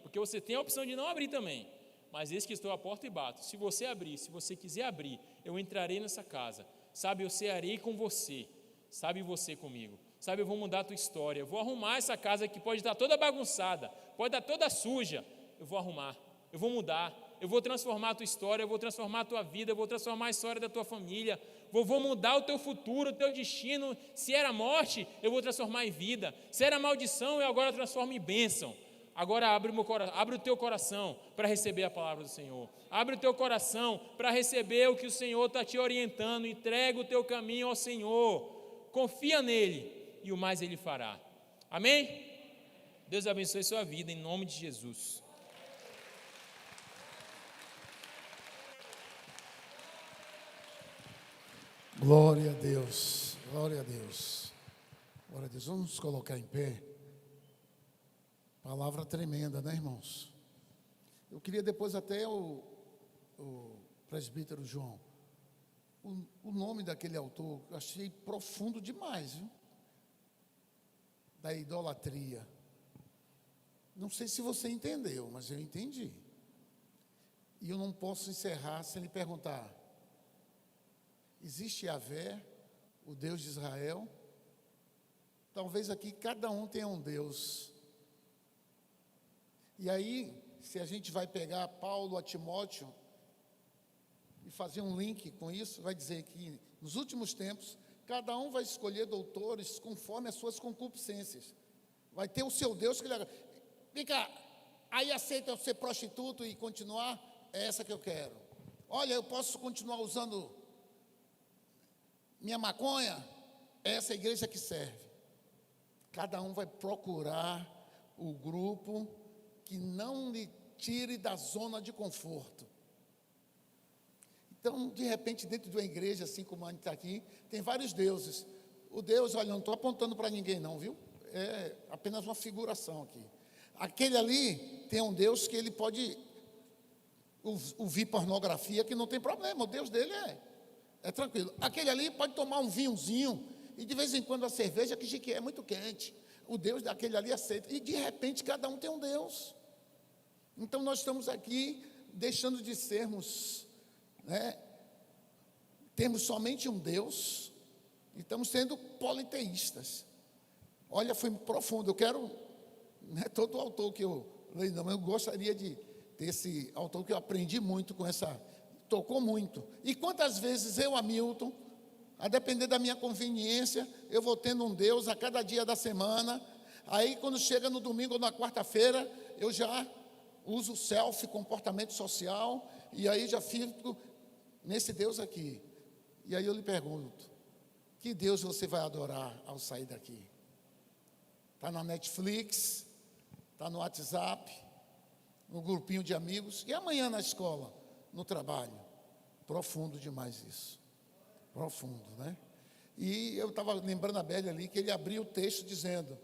porque você tem a opção de não abrir também, mas eis que estou à porta e bato. Se você abrir, se você quiser abrir, eu entrarei nessa casa, sabe, eu cearei com você, sabe, você comigo, sabe, eu vou mudar a tua história, eu vou arrumar essa casa que pode estar toda bagunçada, pode estar toda suja, eu vou arrumar, eu vou mudar, eu vou transformar a tua história, eu vou transformar a tua vida, eu vou transformar a história da tua família, vou mudar o teu futuro, o teu destino. Se era morte, eu vou transformar em vida, se era maldição, eu agora transformo em bênção. Agora abre o teu coração para receber a palavra do Senhor, abre o teu coração para receber o que o Senhor está te orientando, entrega o teu caminho ao Senhor, confia nele e o mais Ele fará. Amém? Deus abençoe sua vida em nome de Jesus. Glória a Deus, glória a Deus, glória a Deus. Vamos nos colocar em pé. Palavra tremenda, né, irmãos? Eu queria depois até o presbítero João, o nome daquele autor, eu achei profundo demais, viu? Da idolatria. Não sei se você entendeu, mas eu entendi. E eu não posso encerrar sem lhe perguntar: existe Yahvé, o Deus de Israel? Talvez aqui cada um tenha um Deus. E aí, se a gente vai pegar Paulo a Timóteo e fazer um link com isso, vai dizer que nos últimos tempos, cada um vai escolher doutores conforme as suas concupiscências. Vai ter o seu Deus que ele... Vem cá, aí aceita eu ser prostituto e continuar? É essa que eu quero. Olha, eu posso continuar usando minha maconha? É essa igreja que serve. Cada um vai procurar o grupo que não lhe tire da zona de conforto. Então, de repente, dentro de uma igreja, assim como a gente está aqui, tem vários deuses. O Deus, olha, não estou apontando para ninguém não, viu? É apenas uma figuração aqui. Aquele ali tem um Deus que ele pode ouvir pornografia, que não tem problema, o Deus dele é tranquilo. Aquele ali pode tomar um vinhozinho, e de vez em quando a cerveja que é muito quente. O Deus daquele ali aceita. E de repente cada um tem um Deus. Então nós estamos aqui deixando de sermos, temos somente um Deus, e estamos sendo politeístas. Olha, foi profundo. Eu quero, não é todo autor que eu leio, não, mas eu gostaria de ter esse autor que eu aprendi muito com essa, tocou muito. E quantas vezes eu, Hamilton, a depender da minha conveniência, eu vou tendo um Deus a cada dia da semana. Aí quando chega no domingo ou na quarta-feira, eu já uso selfie, comportamento social, e aí já fico nesse Deus aqui. E aí eu lhe pergunto: que Deus você vai adorar ao sair daqui? Está na Netflix, está no WhatsApp, no grupinho de amigos, e amanhã na escola, no trabalho? Profundo demais isso, profundo, né? E eu estava lembrando a Bélia ali, que ele abriu o texto dizendo,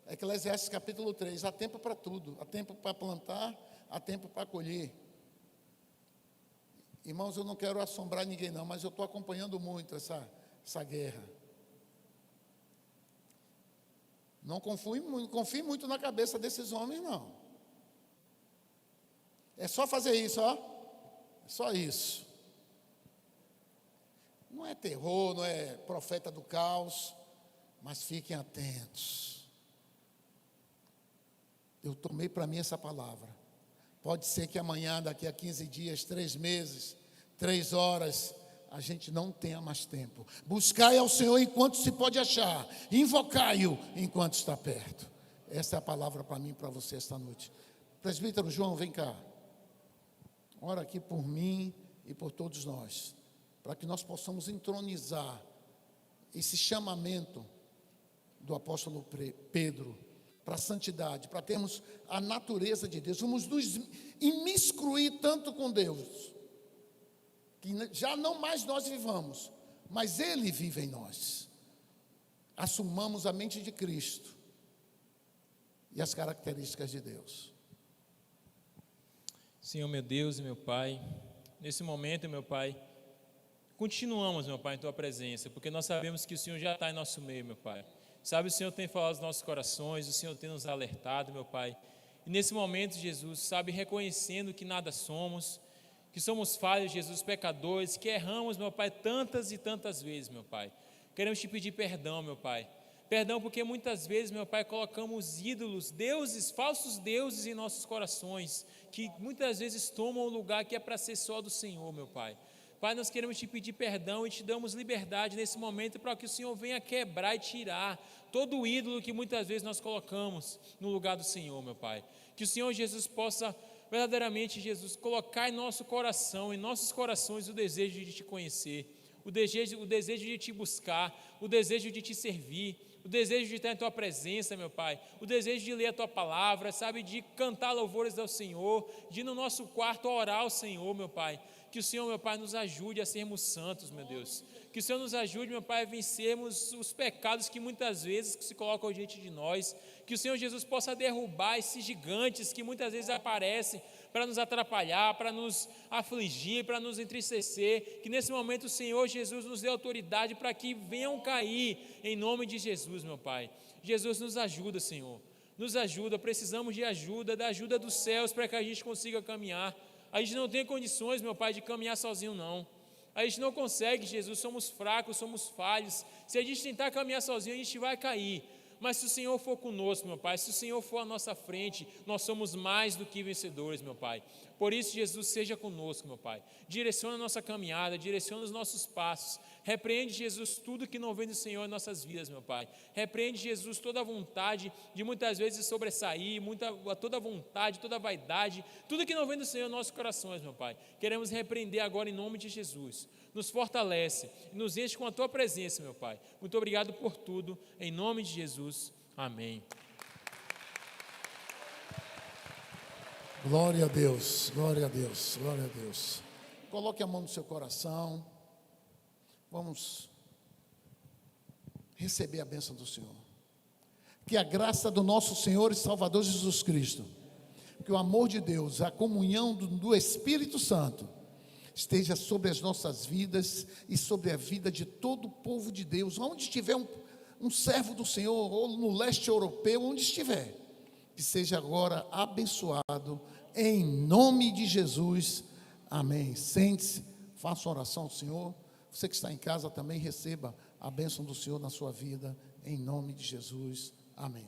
Eclesiastes capítulo 3, há tempo para tudo, há tempo para plantar, há tempo para colher. Irmãos, eu não quero assombrar ninguém não, mas eu estou acompanhando muito essa guerra. Não confie muito na cabeça desses homens, não. É só fazer isso, ó. É só isso. Não é terror, não é profeta do caos, mas fiquem atentos. Eu tomei para mim essa palavra. Pode ser que amanhã, daqui a 15 dias, 3 meses, 3 horas, a gente não tenha mais tempo. Buscai ao Senhor enquanto se pode achar, invocai-o enquanto está perto. Essa é a palavra para mim e para você esta noite. Presbítero João, vem cá. Ora aqui por mim e por todos nós, para que nós possamos entronizar esse chamamento do apóstolo Pedro para a santidade, para termos a natureza de Deus. Vamos nos imiscuir tanto com Deus, que já não mais nós vivamos, mas Ele vive em nós. Assumamos a mente de Cristo e as características de Deus. Senhor, meu Deus e meu Pai, nesse momento, meu Pai, continuamos, meu Pai, em Tua presença, porque nós sabemos que o Senhor já está em nosso meio, meu Pai. Sabe, o Senhor tem falado aos nossos corações, o Senhor tem nos alertado, meu Pai. E nesse momento, Jesus, sabe, reconhecendo que nada somos, que somos falhos, Jesus, pecadores, que erramos, meu Pai, tantas e tantas vezes, meu Pai. Queremos Te pedir perdão, meu Pai. Perdão porque muitas vezes, meu Pai, colocamos ídolos, deuses, falsos deuses em nossos corações, que muitas vezes tomam o lugar que é para ser só do Senhor, meu Pai. Pai, nós queremos Te pedir perdão e Te damos liberdade nesse momento para que o Senhor venha quebrar e tirar todo o ídolo que muitas vezes nós colocamos no lugar do Senhor, meu Pai. Que o Senhor Jesus possa verdadeiramente, Jesus, colocar em nosso coração, em nossos corações o desejo de Te conhecer, o desejo de Te buscar, o desejo de Te servir, o desejo de estar em Tua presença, meu Pai, o desejo de ler a Tua palavra, sabe, de cantar louvores ao Senhor, de ir no nosso quarto orar ao Senhor, meu Pai. Que o Senhor, meu Pai, nos ajude a sermos santos, meu Deus. Que o Senhor nos ajude, meu Pai, a vencermos os pecados que muitas vezes se colocam diante de nós. Que o Senhor Jesus possa derrubar esses gigantes que muitas vezes aparecem para nos atrapalhar, para nos afligir, para nos entristecer. Que nesse momento o Senhor Jesus nos dê autoridade para que venham cair em nome de Jesus, meu Pai. Jesus, nos ajuda, Senhor. Nos ajuda, precisamos de ajuda, da ajuda dos céus para que a gente consiga caminhar. A gente não tem condições, meu Pai, de caminhar sozinho, não. A gente não consegue, Jesus, somos fracos, somos falhos. Se a gente tentar caminhar sozinho, a gente vai cair. Mas se o Senhor for conosco, meu Pai, se o Senhor for à nossa frente, nós somos mais do que vencedores, meu Pai. Por isso, Jesus, seja conosco, meu Pai. Direciona a nossa caminhada, direciona os nossos passos. Repreende, Jesus, tudo que não vem do Senhor em nossas vidas, meu Pai. Repreende, Jesus, toda a vontade de muitas vezes sobressair, toda a vontade, toda a vaidade, tudo que não vem do Senhor em nossos corações, meu Pai. Queremos repreender agora em nome de Jesus. Nos fortalece, nos enche com a Tua presença, meu Pai. Muito obrigado por tudo, em nome de Jesus. Amém. Glória a Deus, glória a Deus, glória a Deus. Coloque a mão no seu coração. Vamos receber a bênção do Senhor. Que a graça do nosso Senhor e Salvador Jesus Cristo, que o amor de Deus, a comunhão do Espírito Santo, esteja sobre as nossas vidas e sobre a vida de todo o povo de Deus, onde estiver um servo do Senhor, ou no leste europeu, onde estiver, que seja agora abençoado, em nome de Jesus, amém. Sente-se, faça oração ao Senhor. Você que está em casa também receba a bênção do Senhor na sua vida, em nome de Jesus, amém.